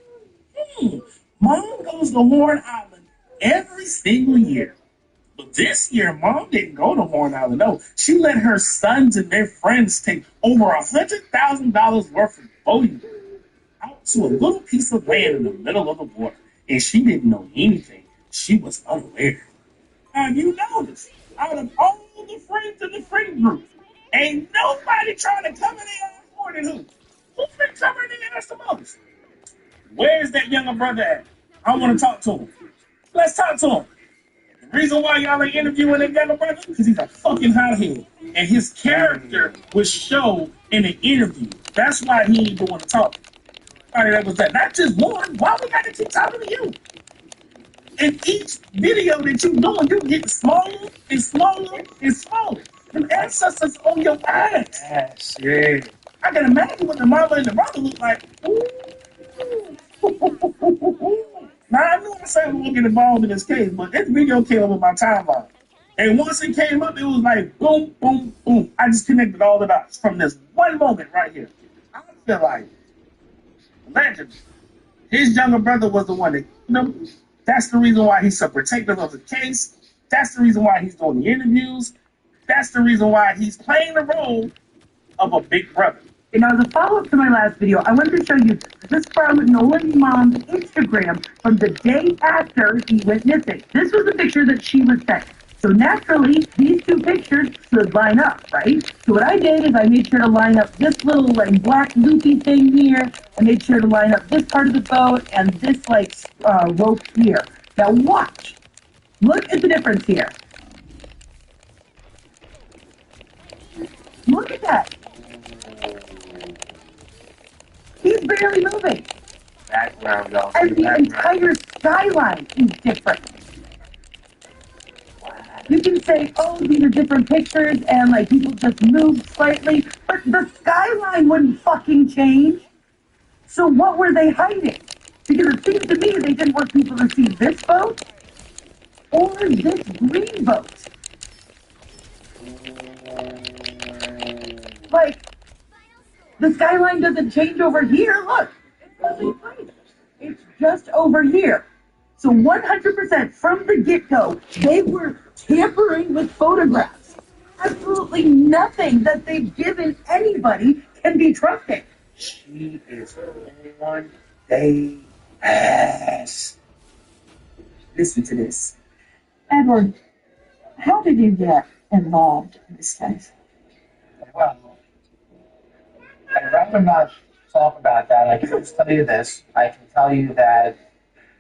Mom goes to Horn Island every single year. But this year, Mom didn't go to Horn Island. No, she let her sons and their friends take over $100,000 worth of boating out to a little piece of land in the middle of the water. And she didn't know anything. She was unaware. Now, you notice, out of all the friends in the friend group, Ain't nobody trying to cover their ass more than who? Who's been covering their ass the most? Where's that younger brother at? I want to talk to him. Let's talk to him. The reason why y'all ain't interviewing that younger brother because he's a fucking hothead. And his character was shown in the interview. That's why he ain't want to talk. Why that was that? Not just one. Why we got to keep talking to you? In each video that you doing, you get smaller and smaller and smaller. Them ancestors on your ass. Yes, yeah. I can imagine what the mama and the brother look like. Now I knew I said I won't get involved in this case, but this video came up with my timeline. And once it came up, it was like boom, boom, boom. I just connected all the dots from this one moment right here. I feel like legend. His younger brother was the one that, you know, that's the reason why he's so protective of the case. That's the reason why he's doing the interviews. That's the reason why he's playing the role of a big brother. And as a follow-up to my last video, I wanted to show you this from Nolan's mom's Instagram from the day after he went missing. This was the picture that she was sent. So naturally, these two pictures should line up, right? So what I did is I made sure to line up this little like black loopy thing here. I made sure to line up this part of the boat and this like rope here. Now watch. Look at the difference here. Look at that. He's barely moving. Background, y'all. And the entire skyline is different. You can say, oh, these are different pictures and like people just moved slightly, but the skyline wouldn't fucking change. So what were they hiding? Because it seems to me they didn't want people to see this boat or this green boat. Like, the skyline doesn't change over here. Look, it doesn't change. It's just over here. So 100% from the get-go, they were tampering with photographs. Absolutely nothing that they've given anybody can be trusted. She is on day ass. Listen to this. Edward, how did you get involved in this case? Well, I'd rather not talk about that. I can just tell you this. I can tell you that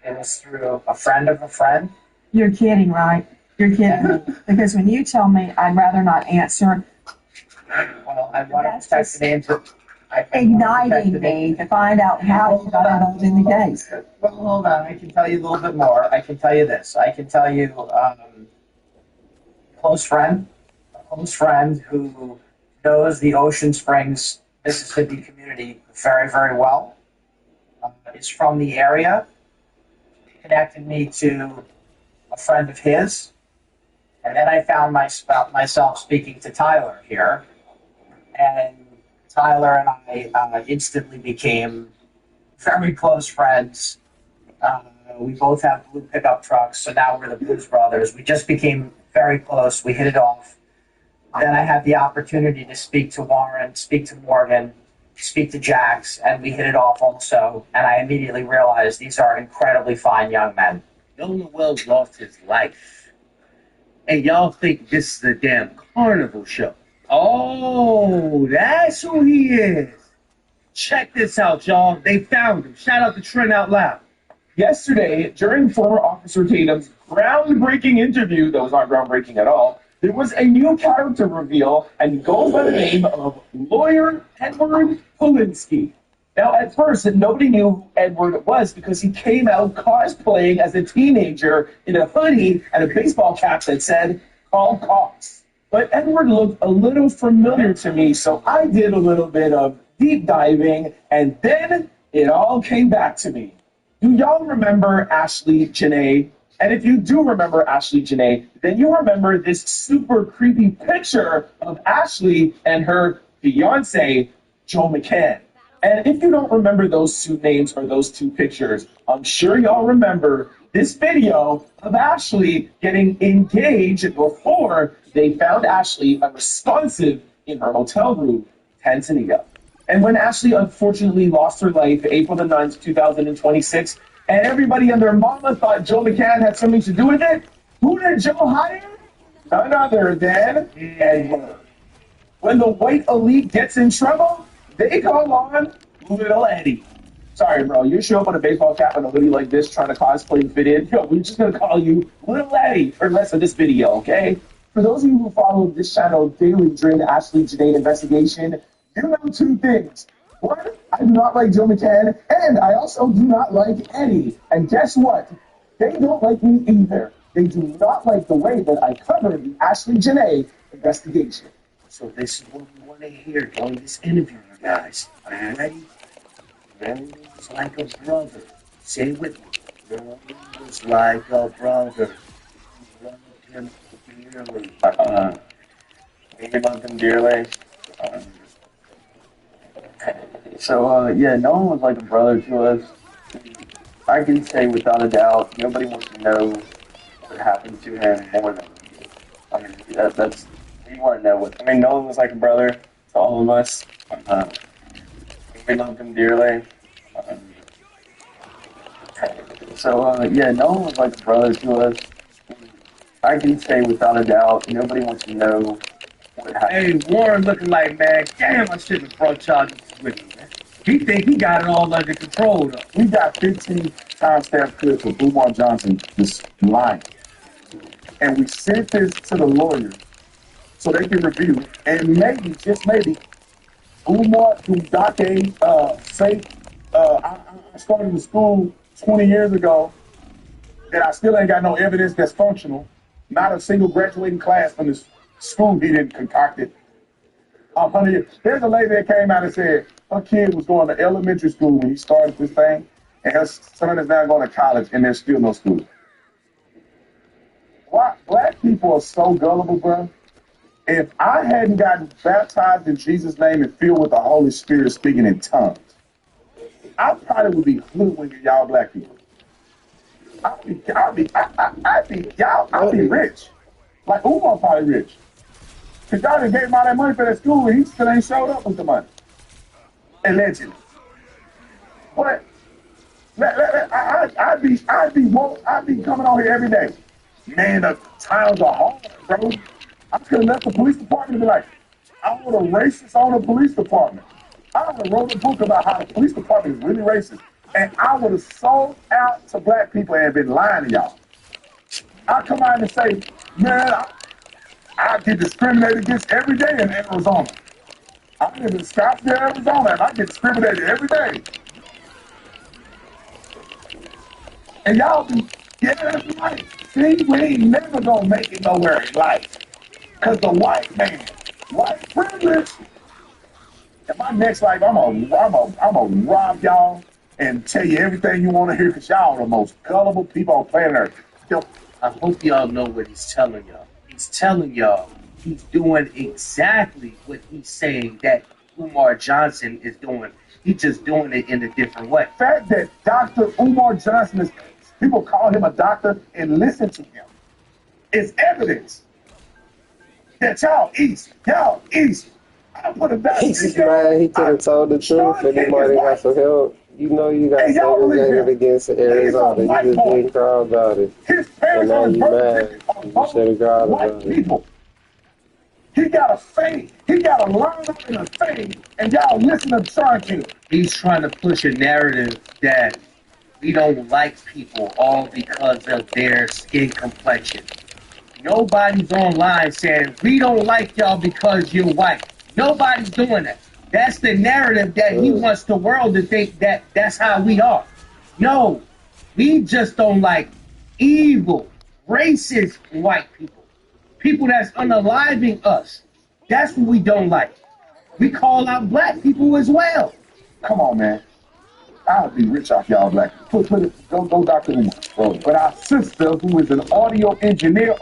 it was through a friend of a friend. You're kidding, right? You're kidding me. Because when you tell me I'd rather not answer, well, I want to protect the names of... igniting me to find out how you got involved in the case. Well, hold on. I can tell you a little bit more. I can tell you this. I can tell you a close friend who knows the Ocean Springs, Mississippi community very, very well. Is from the area. Connected me to a friend of his. And then I found myself speaking to Tyler here. And Tyler and I instantly became very close friends. We both have blue pickup trucks, so now we're the Blues Brothers. We just became very close. We hit it off. Then I had the opportunity to speak to Warren, speak to Morgan, speak to Jax, and we hit it off also. And I immediately realized these are incredibly fine young men. Nolan Wells lost his life. And y'all think this is a damn carnival show. Oh, that's who he is. Check this out, y'all. They found him. Shout out to Trent Out Loud. Yesterday, during former Officer Tatum's groundbreaking interview, those aren't groundbreaking at all, there was a new character reveal, and he goes by the name of Lawyer Edward Polinsky. Now, at first, nobody knew who Edward was because he came out cosplaying as a teenager in a hoodie and a baseball cap that said, "Call cops." But Edward looked a little familiar to me, so I did a little bit of deep diving, and then it all came back to me. Do y'all remember Ashley Janae? And if you do remember Ashley Janae, then you remember this super creepy picture of Ashley and her fiance, Joe McCann. And if you don't remember those two names or those two pictures, I'm sure y'all remember this video of Ashley getting engaged before they found Ashley unresponsive in her hotel room, Tanzania. And when Ashley unfortunately lost her life April the 9th, 2026, and everybody and their mama thought Joe McCann had something to do with it, who did Joe hire? None other than Edward. When the white elite gets in trouble, they call on Little Eddie. Sorry, bro. You show up in a baseball cap and a hoodie like this trying to cosplay and fit in. Yo, we're just going to call you Little Eddie for the rest of this video, okay? For those of you who follow this channel daily during the Ashley Janae investigation, you know two things. One, I do not like Joe McCann, and I also do not like Eddie. And guess what? They don't like me either. They do not like the way that I covered the Ashley Janae investigation. So this is what we want to hear during this interview, you guys. Are you ready? Rose like a brother. Say it with me. Rose like a brother. Loved him dearly. We loved him dearly. Yeah, no one was like a brother to us. I can say without a doubt, nobody wants to know what happened to him more than we do. I mean, that's you want to know what. I mean, no one was like a brother to all of us. We loved him dearly. Yeah, no one was like a brother to us. I can say without a doubt, nobody wants to know what happened. Hey, Warren looking like, man, damn, I shouldn't have brought charges with me, man. He think he got it all under control, though. We got 15 timestamp clips of Umar Johnson just lying. And we sent this to the lawyers so they can review it. And maybe, just maybe, Umar Dundake say, I started in school 20 years ago and I still ain't got no evidence that's functional. Not a single graduating class from this school he didn't concoct it. There's a lady that came out and said her kid was going to elementary school when he started this thing, and her son is now going to college, and there's still no school. Why? Black people are so gullible, bro. If I hadn't gotten baptized in Jesus' name and filled with the Holy Spirit speaking in tongues, I probably would be hoodwinking y'all black people. I'd be rich. Like Umar probably rich. Because y'all done gave him all that money for that school and he still ain't showed up with the money. Allegedly. But I'd be coming on here every day. Man, the times are hard, bro. I could have left the police department and be like, I want a racist on the police department. I would have wrote a book about how the police department is really racist. And I would have sold out to black people and been lying to y'all. I come out and say, man, I get discriminated against every day in Arizona. I live in Scottsdale, Arizona, and I get discriminated every day. And y'all be, yeah, that's right. See, we ain't never gonna make it nowhere in life. Because the white man, white privilege. In my next life, I'm gonna rob y'all and tell you everything you want to hear because y'all are the most gullible people on planet Earth. Yo, I hope y'all know what he's telling y'all. He's telling y'all he's doing exactly what he's saying that Umar Johnson is doing. He's just doing it in a different way. The fact that Dr. Umar Johnson is, people call him a doctor and listen to him, is evidence that y'all east. I put it back. He's man, he could have told the truth and he might have got some help. You know you got segregated against Arizona. You just didn't cry about it. And now you mad. You should have cried about it. He got a fade. He got a line up in a fade, and y'all listen to Charging. He's trying to push a narrative that we don't like people all because of their skin complexion. Nobody's online saying we don't like y'all because you're white. Nobody's doing that. That's the narrative that he wants the world to think that that's how we are. No, we just don't like evil, racist white people. People that's unaliving us. That's what we don't like. We call out black people as well. Come on, man. I'll be rich off y'all black people. Go Dr. Umar. But our sister, who is an audio engineer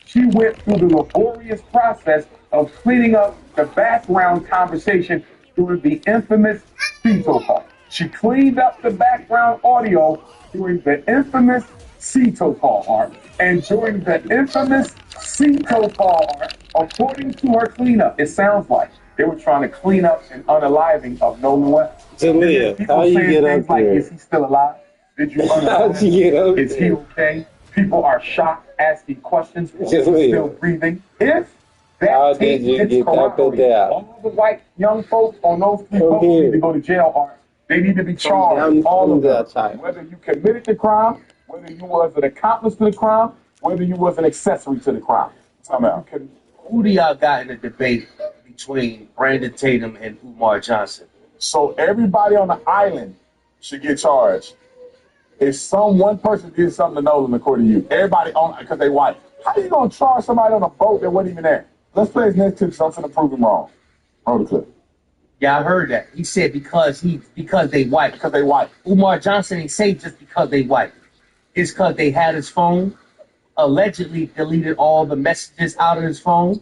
she went through the laborious process of cleaning up the background conversation during the infamous Ceto call. She cleaned up the background audio during the infamous Ceto call art. And during the infamous Ceto call art, according to her cleanup, it sounds like they were trying to clean up an unaliving of no one. Jalia, how you get up like, there? is he still alive? Did you How'd you get up Is he okay? People are shocked, asking questions. Is he still breathing? If How That did tape you gets get that put corroborated. there? All the white young folks on those three Come boats here. need to go to jail, Art. They need to be Come charged, down all from of there, them. child. Whether you committed the crime, whether you was an accomplice to the crime, whether you was an accessory to the crime. Somehow. Who do y'all got in the debate between Brandon Tatum and Umar Johnson? So everybody on the island should get charged. If one person did something to Nolan, according to you, everybody on because they white. How you gonna charge somebody on a boat that wasn't even there? Let's play his next clip. Something to prove him wrong. Roll the clip. Yeah, I heard that. He said because they white. Because they white. Umar Johnson ain't say just because they white. It's because they had his phone, allegedly deleted all the messages out of his phone,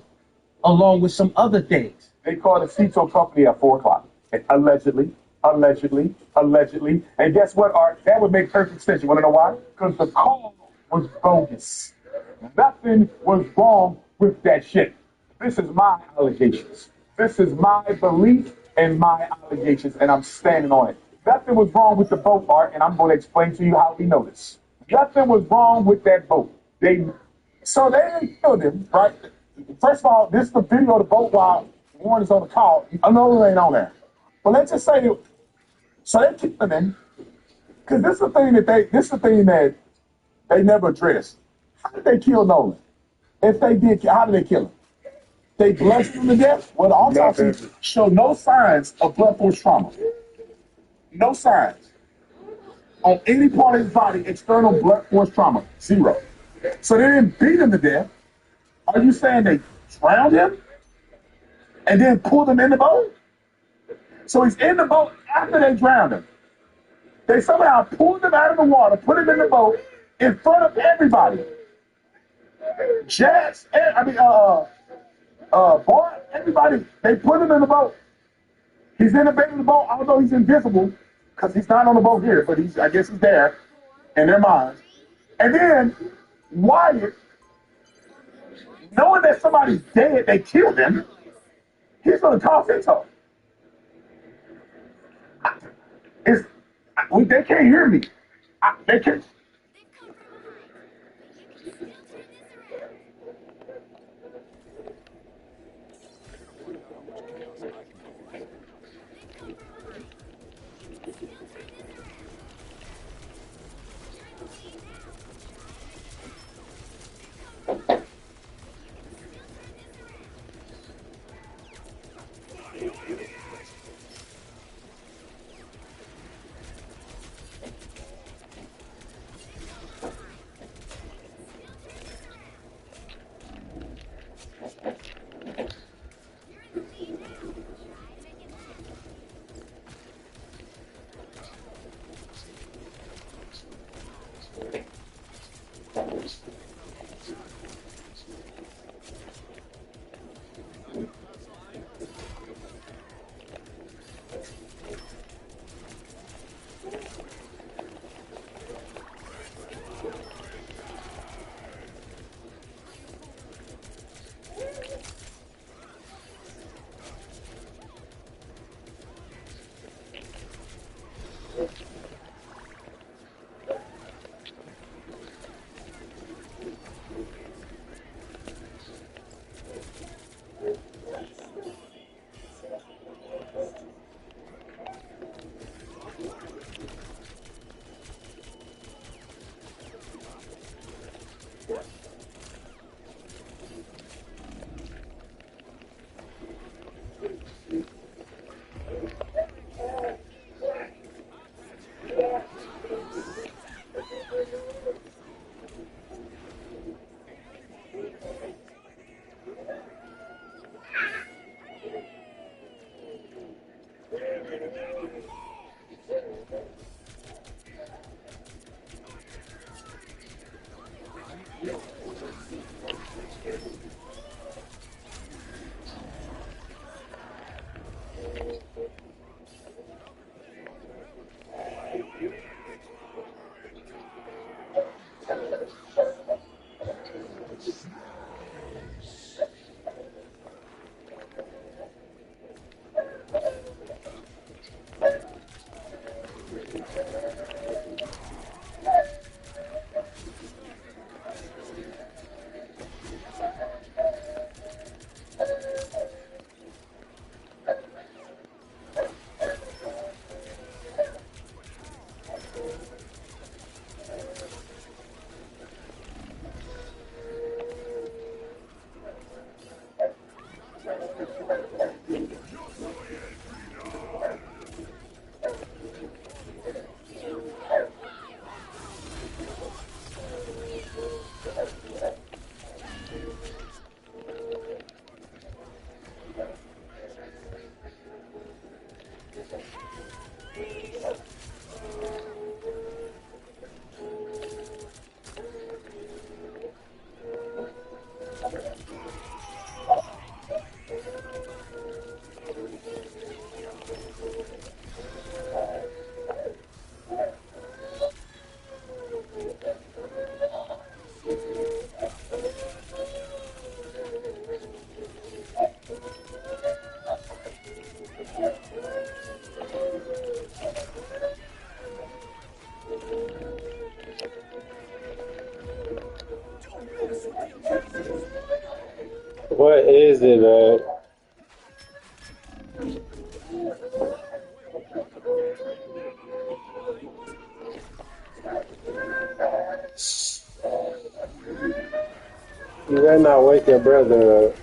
along with some other things. They called the Cito company at 4 o'clock. And allegedly. And guess what, Art? That would make perfect sense. You want to know why? Because the call was bogus. Nothing was wrong with that shit. This is my allegations. This is my belief and my allegations, and I'm standing on it. Nothing was wrong with the boat, Art, and I'm going to explain to you how we know this. Nothing was wrong with that boat. They didn't kill him, right? First of all, this is the video of the boat while Warren is on the call. I know it ain't on there. But let's just say so they kicked him in. Because this is the thing that they never addressed. How did they kill Nolan? If they did, how did they kill him? They bludgeoned him to death? Well, the autopsy showed no signs of blunt force trauma. No signs. On any part of his body, external blunt force trauma. 0. So they didn't beat him to death. Are you saying they drowned him? And then pulled him in the boat? So he's in the boat after they drowned him. They somehow pulled him out of the water, put him in the boat in front of everybody. Bart, everybody, they put him in the boat. He's in the bed of the boat, although he's invisible, because he's not on the boat here, but I guess he's there in their minds. And then Wyatt, knowing that somebody's dead, they killed him, he's going to toss his toe. They can't hear me. They can't. What is it, man? You better not wake your brother up.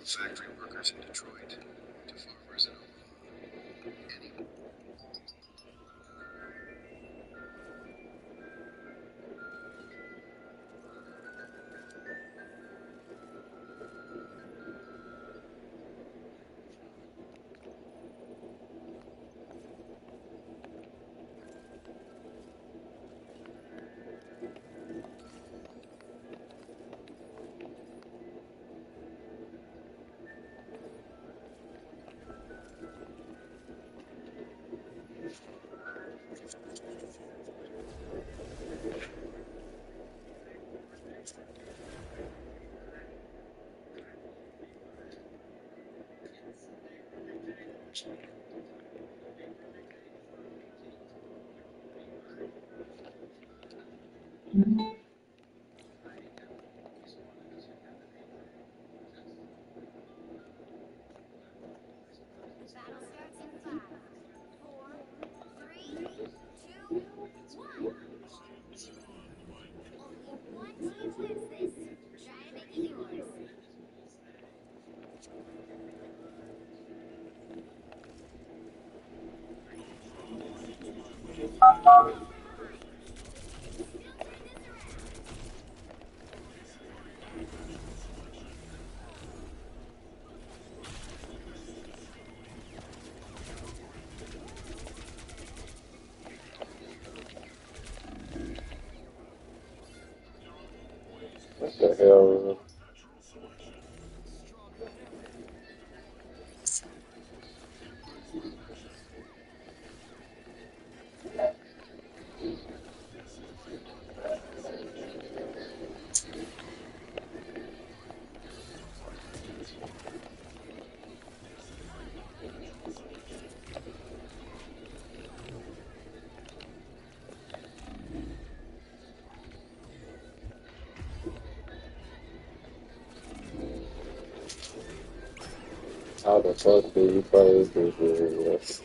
Factory workers in Detroit to farmers in Oklahoma. What the hell? How the fuck do you play this game? Yes.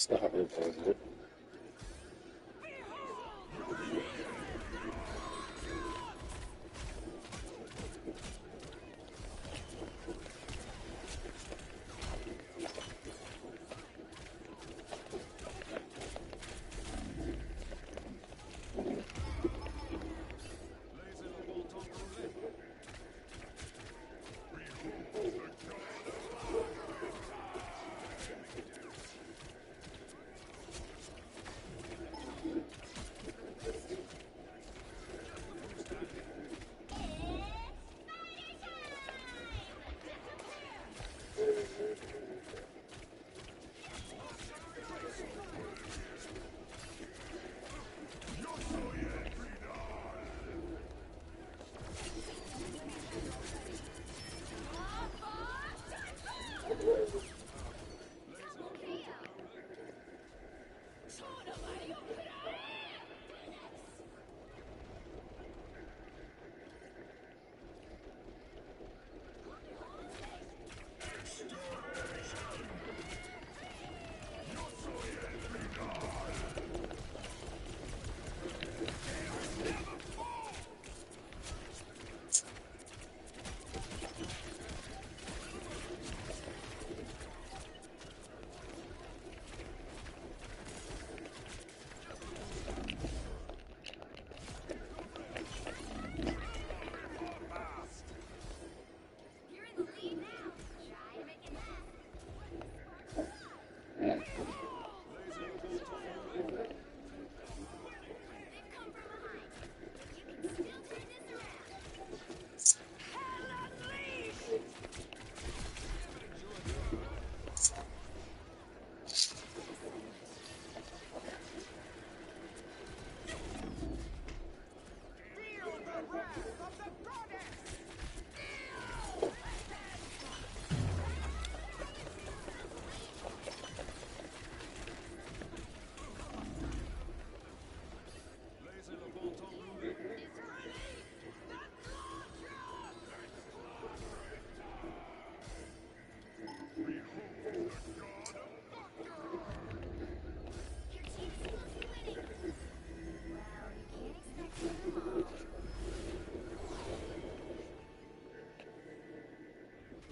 Stop it, man.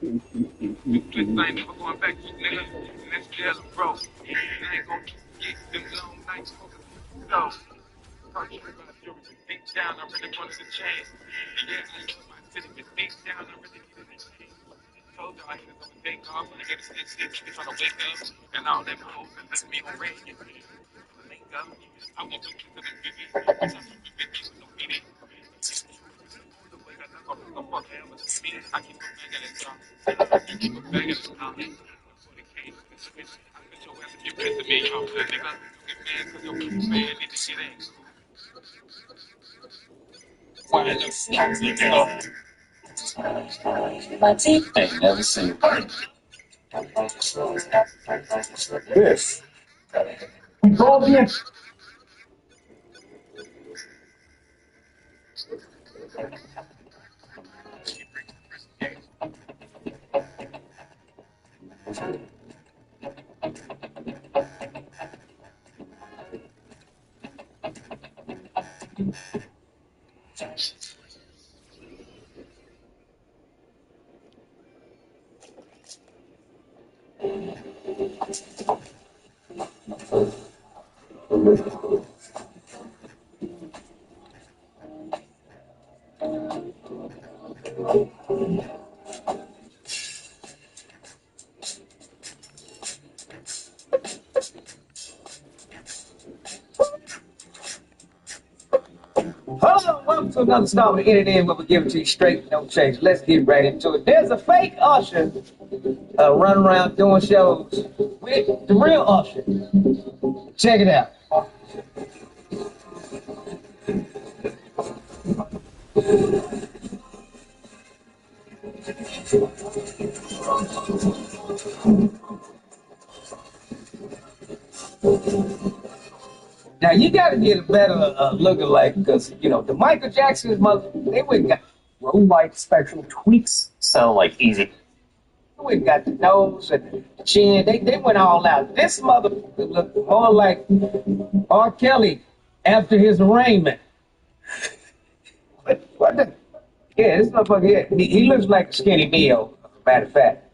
Listen, I ain't never going back to you, nigga. Let's jail them, bro. I ain't gonna get them long nights smoking. So, talk to you about you. Deep down, I really wanted to change. Yeah, I love my city, but deep down, I really needed to change. Told y'all I haters on the take off. I get a stitch, they trying to wake up. And all them hoes that left me on red. Link up. I want to get to the BB. Bitch, I'm super busy with no BD. The way I knock off the fuck hell with the speed. I keep a bag at a time. You keep a bag at a time. For the case, this bitch, I bet your ass if you pissing me off. That nigga, you get mad because your man did the shit ain't. Why the fuck you go? My teeth ain't never seen one. This. We go again. Hello, welcome to another installment of Internet where we give it to you straight, no change. Let's get right into it. There's a fake usher running around doing shows with the real usher. Check it out. Now you got to get a better lookalike because you know the Michael Jackson's mother. They went and got low light spectral tweaks. Sound like easy. They went and got the nose and the chin. They went all out. This mother looked more like R. Kelly after his arraignment. What the? Yeah, this motherfucker. Yeah, he looks like a skinny Neo. Matter of fact.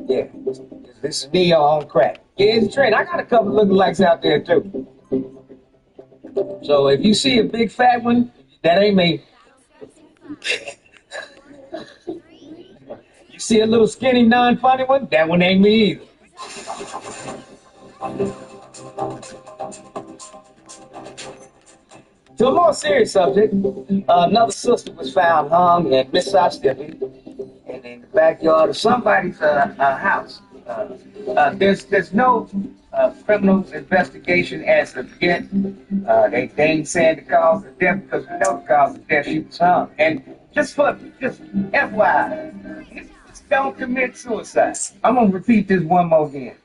Yeah, this is Neo on crack. Yeah, it's a trend. I got a couple lookalikes out there too. So if you see a big fat one, that ain't me. You see a little skinny, non-funny one, that one ain't me either. To a more serious subject, another sister was found hung in Mississippi and in the backyard of somebody's house. There's no criminal investigation as of yet. They ain't saying the cause of death because we know the cause of death. She was hung. And just FYI, just don't commit suicide. I'm gonna repeat this one more again.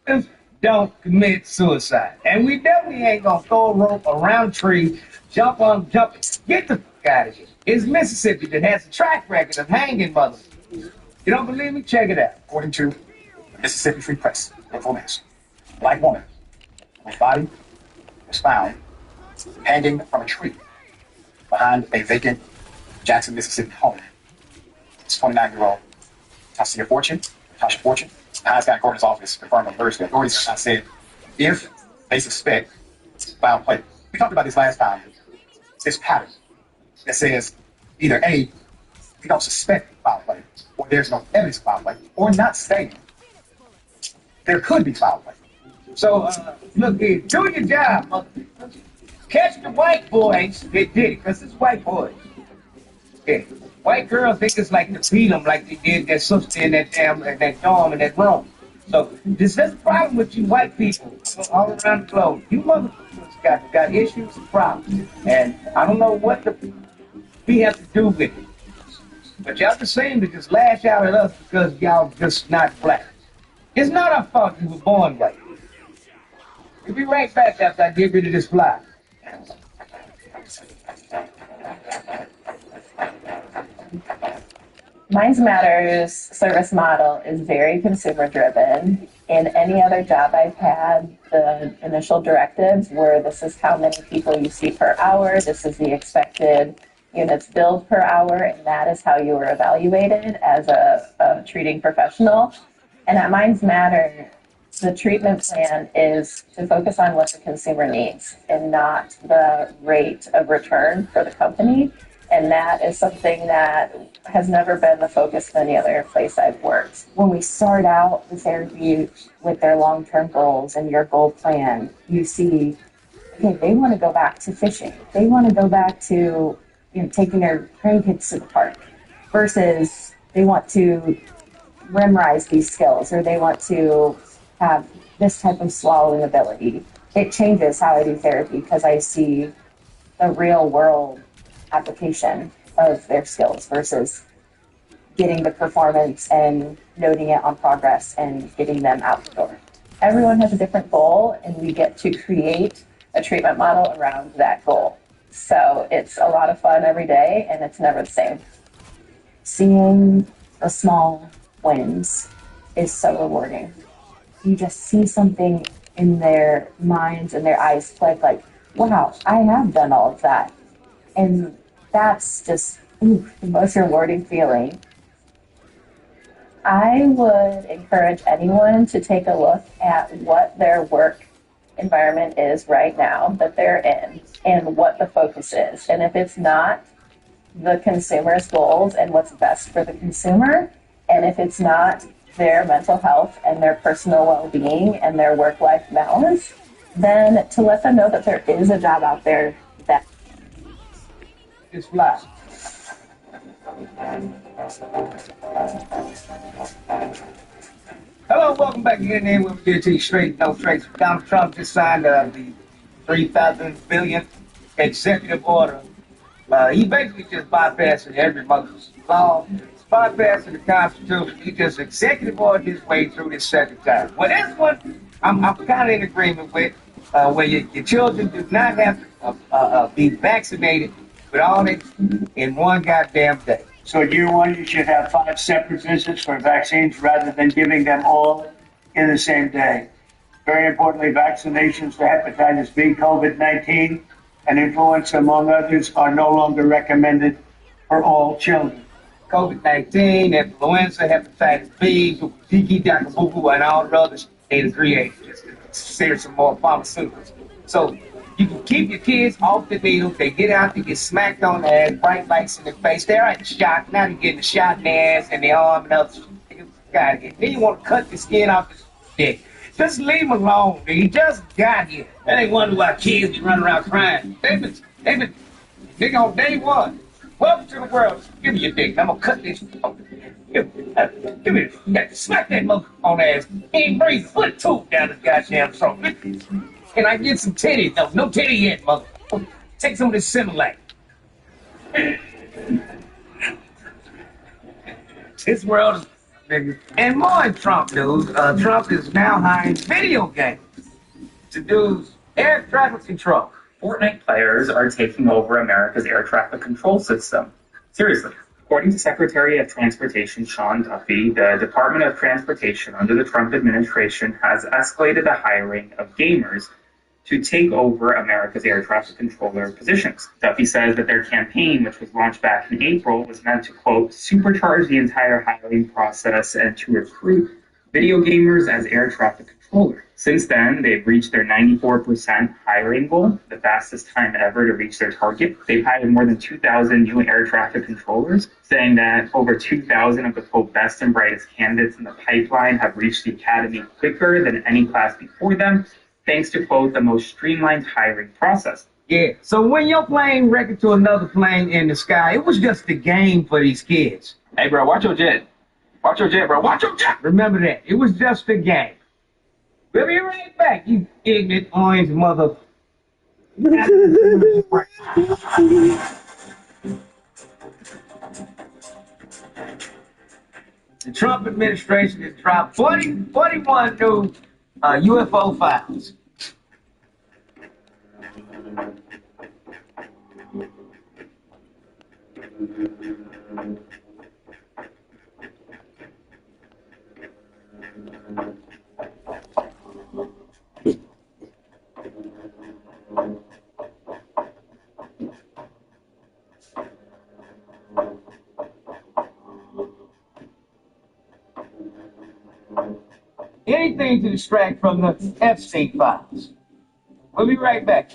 Just don't commit suicide. And we definitely ain't gonna throw a rope around a tree, jump. Get the fuck out of here. It's Mississippi that has a track record of hanging mothers. You don't believe me? Check it out. According to the Mississippi Free Press information, a black woman whose body was found hanging from a tree behind a vacant Jackson, Mississippi home. It's 29-year-old Tasha Fortune. The highest county coroner's office confirmed on Thursday. Authorities have said if they suspect foul play. We talked about this last time. This pattern that says either A, we don't suspect foul play, or there's no evidence of foul play, or not saying there could be foul play. So, look here, do your job, motherfucker. Catch the white boys that did it, because it's white boys. Yeah. White girls think it's like to beat them like they did their sister in that dorm in that room. So, this is the problem with you white people all around the globe. You motherfuckers got issues and problems. And I don't know what we have to do with it. But y'all just seem to just lash out at us because y'all just not black. It's not our fault you were born white. We'll be right back after I get rid of this fly. Minds Matters service model is very consumer driven. In any other job I've had, the initial directives were this is how many people you see per hour, this is the expected units billed per hour, and that is how you were evaluated as a treating professional. And at Minds Matter, the treatment plan is to focus on what the consumer needs and not the rate of return for the company. And that is something that has never been the focus of any other place I've worked. When we start out the therapy with their long-term goals and your goal plan, you see, okay, they want to go back to fishing. They want to go back to taking their grandkids to the park versus they want to memorize these skills or they want to have this type of swallowing ability. It changes how I do therapy because I see the real world application of their skills versus getting the performance and noting it on progress and getting them out the door. Everyone has a different goal and we get to create a treatment model around that goal. So it's a lot of fun every day and it's never the same. Seeing the small wins is so rewarding. You just see something in their minds and their eyes click like, wow, I have done all of that. And that's just the most rewarding feeling. I would encourage anyone to take a look at what their work environment is right now that they're in and what the focus is. And if it's not the consumer's goals and what's best for the consumer, and if it's not their mental health and their personal well-being and their work-life balance, then to let them know that there is a job out there that is fly. Hello, welcome back again. And we'll get to you straight, no tricks. Donald Trump just signed the 3,000 billion executive order. He basically just bypassing every mother's law. He's bypassing the Constitution. He just executive ordered his way through this second time. Well, this one, I'm kind of in agreement with, where your children do not have to be vaccinated with all this in one goddamn day. So year one, you should have 5 separate visits for vaccines rather than giving them all in the same day. Very importantly, vaccinations for hepatitis B, COVID-19, and influenza, among others, are no longer recommended for all children. COVID-19, influenza, hepatitis B, tiki taka boo boo, and all the others they created. Just consider some more pharmaceuticals. So you can keep your kids off the needle. They get out, they get smacked on the ass, bright lights in the face. They're at the shot. Now they're getting the shot in the ass and the arm and other. God, then you want to cut the skin off the dick. Just leave them alone. He just got here. That ain't wonder why kids be running around crying. They've been nigga on day one. Welcome to the world. Give me your dick. I'm gonna cut this. Give me it. You got to smack that mother on the ass. He ain't breathing. Put a tube down his goddamn throat. Can I get some titties? No titty yet, mother. Take some of this Similac. This world is bigger. And more Trump news. Trump is now hiring video games to do air traffic control. Fortnite players are taking over America's air traffic control system. Seriously. According to Secretary of Transportation Sean Duffy, the Department of Transportation under the Trump administration has escalated the hiring of gamers to take over America's air traffic controller positions. Duffy says that their campaign, which was launched back in April, was meant to, quote, supercharge the entire hiring process and to recruit video gamers as air traffic controllers. Since then, they've reached their 94% hiring goal, the fastest time ever to reach their target. They've hired more than 2,000 new air traffic controllers, saying that over 2,000 of the, quote, best and brightest candidates in the pipeline have reached the academy quicker than any class before them, thanks to, quote, the most streamlined hiring process. Yeah, so when your plane wrecked to another plane in the sky, it was just a game for these kids. Hey, bro, watch your jet. Watch your jet, bro. Watch your jet. Remember that. It was just a game. We'll be right back, you ignorant orange mother. The Trump administration has dropped 41 new UFO files. anything to distract from the Epstein files. We'll be right back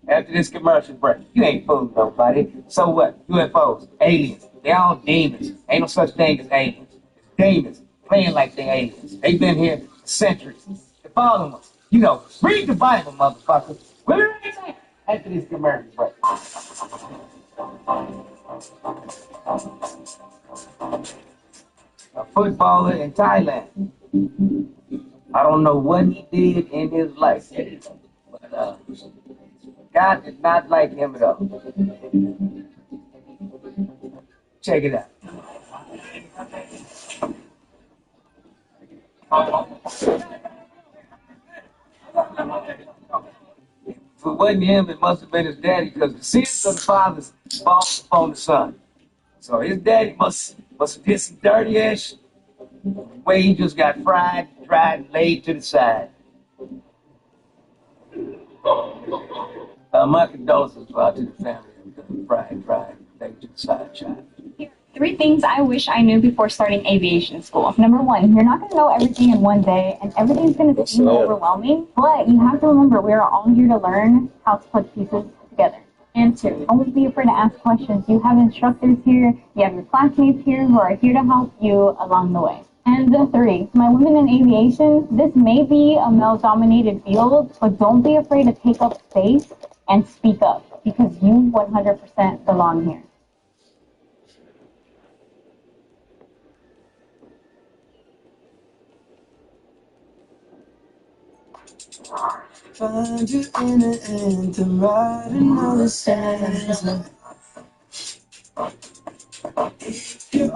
after this commercial break. You ain't fooling nobody. So what? UFOs, aliens, they all demons. Ain't no such thing as aliens. It's demons playing like they aliens. They've been here for centuries. They're following us. You know, read the Bible, motherfucker. We'll be right back after this commercial break. A footballer in Thailand. I don't know what he did in his life, but God did not like him at all. Check it out. If it wasn't him, it must have been his daddy, because the sins of the fathers fall upon the son. So his daddy must have did some dirty ass shit. The way he just got fried, dried, and laid to the side. My condolences go out to the family of the fried, dried, laid to the side child. 3 things I wish I knew before starting aviation school. Number 1, you're not going to know everything in one day, and everything's going to seem overwhelming, but you have to remember we are all here to learn how to put pieces together. And 2, don't be afraid to ask questions. You have instructors here, you have your classmates here who are here to help you along the way. And 3, my women in aviation, this may be a male-dominated field, but don't be afraid to take up space and speak up, because you 100% belong here. Find you in the end to write another stanza. If you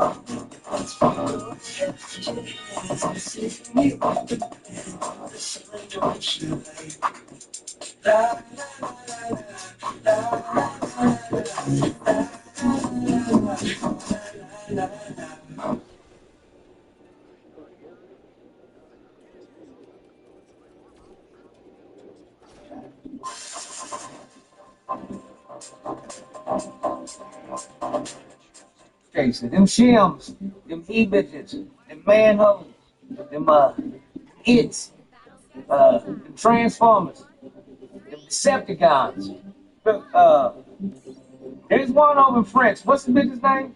Jason, them shims, them e-bitches, them manholes, them its, them transformers, them Decepticons. There's one over in France. What's the bitch's name?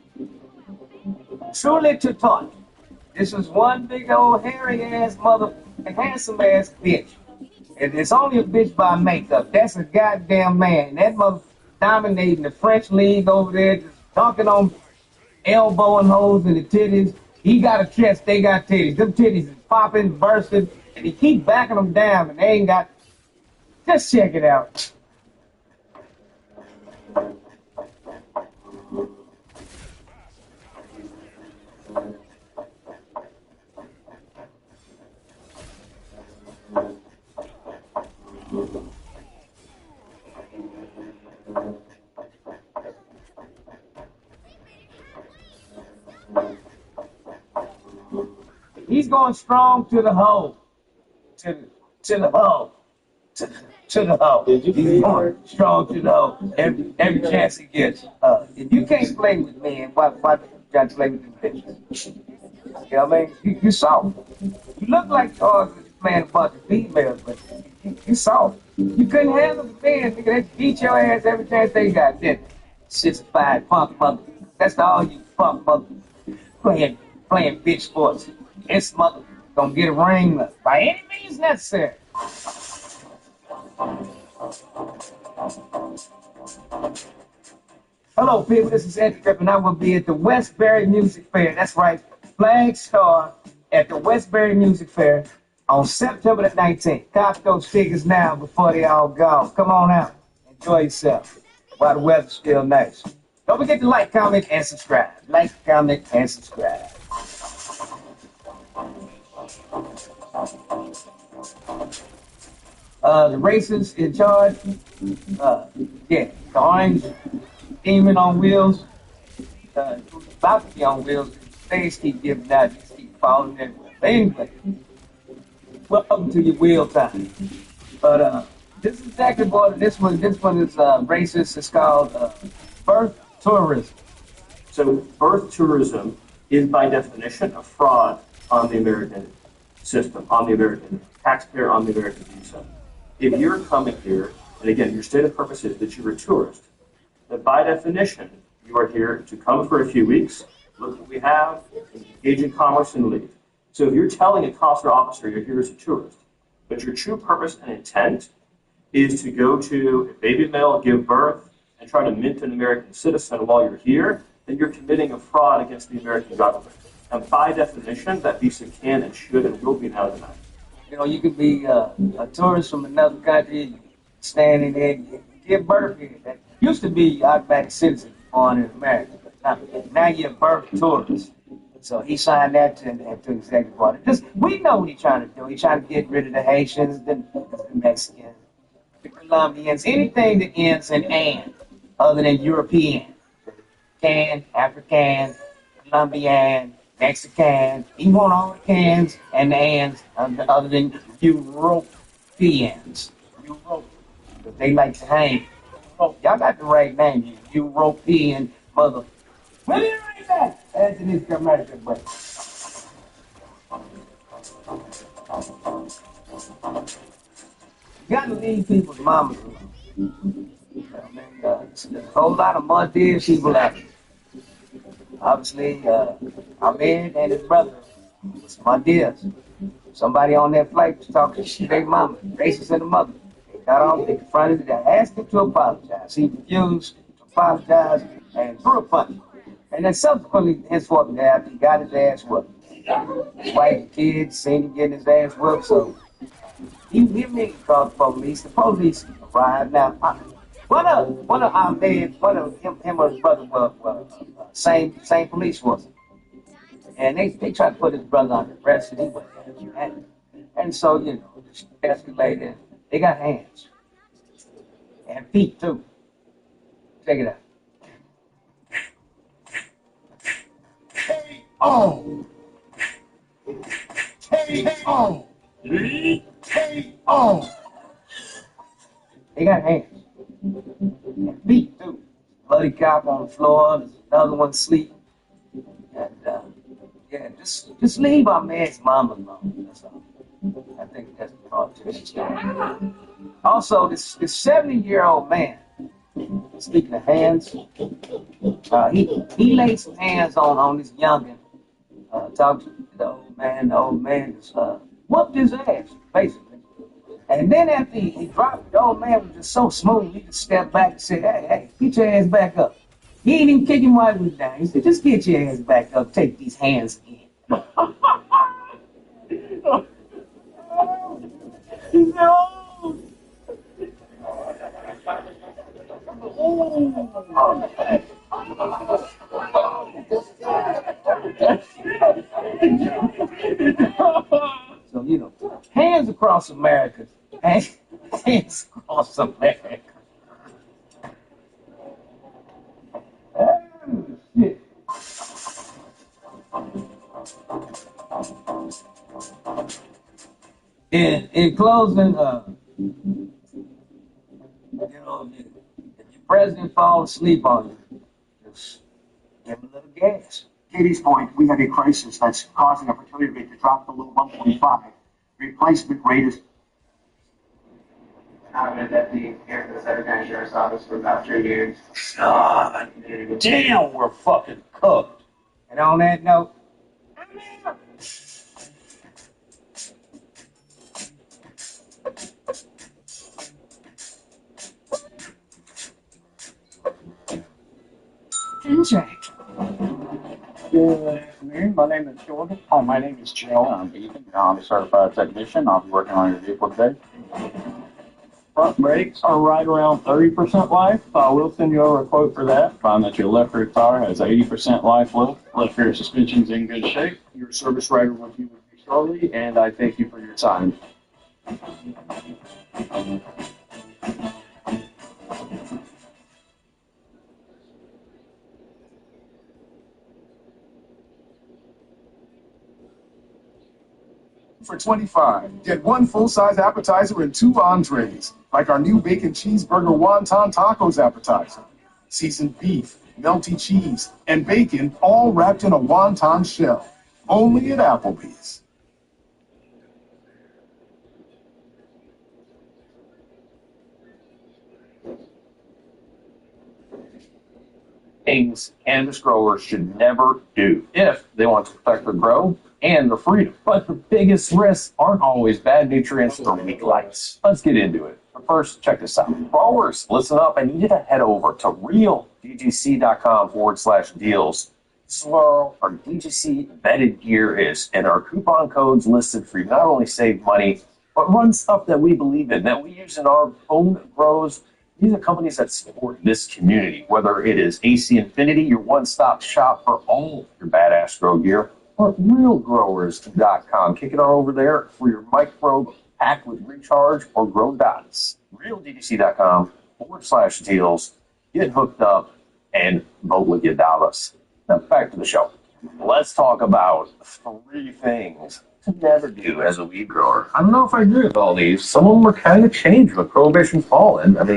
Truly to talk. This is one big old hairy ass mother, handsome ass bitch. And it's only a bitch by makeup. That's a goddamn man. That mother dominating the French league over there, just talking on elbowing holes in the titties. He got a chest, they got titties. Them titties is popping, bursting, and he keep backing them down, and they ain't got. Just check it out. He's going strong to the hole. To the hole. To the hole. He's going strong to the hole. Every chance he gets. If you can't play with men, why you got to play with them bitches? You know what I mean? You soft. You look like you're playing a bunch of females, but you soft. You couldn't handle the men, nigga. They beat your ass every chance they got. Then 6'5" punk mother. That's all you punk mother. Playing bitch sports. This mother gonna get a ring by any means necessary. Hello, people. This is Ed Tripp, and I will be at the Westbury Music Fair. That's right, Flag Star at the Westbury Music Fair on September the 19th. Cop those tickets now before they all go. Come on out. Enjoy yourself while the weather's still nice. Don't forget to like, comment, and subscribe. Like, comment, and subscribe. The racers in charge, the orange demon on wheels, about to be on wheels. Things keep giving out, just keep falling everywhere. But anyway, welcome to your wheel time. But this is exactly what this one is racist. It's called birth tourism. So birth tourism is by definition a fraud on the American system on the American taxpayer on the American visa. If you're coming here, and again, your stated purpose is that you're a tourist, that by definition, you are here to come for a few weeks, look what we have, engage in commerce, and leave. So if you're telling a consular officer you're here as a tourist, but your true purpose and intent is to go to a baby male, give birth, and try to mint an American citizen while you're here, then you're committing a fraud against the American government. And by definition, that visa can and should and will be now denied. You know, you could be a tourist from another country, standing there, you give birth here. That used to be automatic citizen born in America. Now you're a birth tourist. So he signed that to executive order. We know what he's trying to do. He's trying to get rid of the Haitians, the Mexicans, the Colombians, anything that ends in "and," other than European. Can, African, Colombian, Mexican. He want all the cans and the ands other than Europeans. But they like to hang. Y'all got the right name, you European mother. Well, you're right back. After this commercial break. You gotta leave people's mamas alone. There's a whole lot of mud-dead people out there. Obviously, Ahmed and his brother was some ideas. Somebody on that flight was talking shit to their mama, racist in the mother. They got off, they confronted it, they asked him to apologize. He refused to apologize and threw a punch. And then subsequently, henceforth, after he got his ass whooped. His wife and kids seen him getting his ass whooped, so he immediately called the police. The police arrived. Now, one of Ahmed, him and his brother were same police force. And they tried to put his brother under arrest, and he wasn't. And so, you know, escalated. They got hands. And feet, too. Check it out. K.O. K.O. K.O. They got hands. And feet, too. Bloody cop on the floor. There's another one asleep. And, yeah, just leave our man's mama alone. That's all. I think that's the problem. Also, this 70-year-old man, speaking of hands, he laid some hands on this youngin', talked to the old man just whooped his ass, basically. And then after he dropped it, the old man was just so smooth, he just stepped back and said, hey, get your ass back up. He ain't even kick him while he was down. He said, just get your ass back up, take these hands again. He said, So, you know, hands across America. Hands across America. Oh, shit. In closing, you know, if your president falls asleep on you, just give him a little gas. Katie's point, we have a crisis that's causing our fertility rate to drop below 1.5. Replacement rate is. I've been at the Secretary of Sheriff's Office for about 3 years. God damn, we're fucking cooked. And on that note, Ginger. Good afternoon. My name is Jordan. Oh, my name is Joe. I'm Ethan. I'm a certified technician. I'll be working on your vehicle today. Front brakes are right around 30% life. I will send you over a quote for that. Find that your left rear tire has 80% life left. Left rear suspension's in good shape. Your service writer will be with you shortly, and I thank you for your time. For $25, get one full-size appetizer and 2 entrees, like our new bacon cheeseburger wonton tacos appetizer. Seasoned beef, melty cheese, and bacon all wrapped in a wonton shell. Only at Applebee's. things cannabis growers should never do if they want to protect their grow and their freedom. But the biggest risks aren't always bad nutrients or weak lights. Let's get into it. But first, check this out. Growers, listen up. I need you to head over to realdgc.com/deals. This is where our DGC vetted gear is, and our coupon codes listed for you not only save money, but run stuff that we believe in, that we use in our own grows. These are companies that support this community, whether it is AC Infinity, your one-stop shop for all your badass grow gear, or realgrowers.com. Kick it on over there for your microbe pack with recharge or grow dots. RealDGC.com/deals. Get hooked up and vote with your dollars. Now back to the show. Let's talk about 3 things to never do as a weed grower. I don't know if I agree with all these. Some of them are kind of changed with prohibition falling. I mean,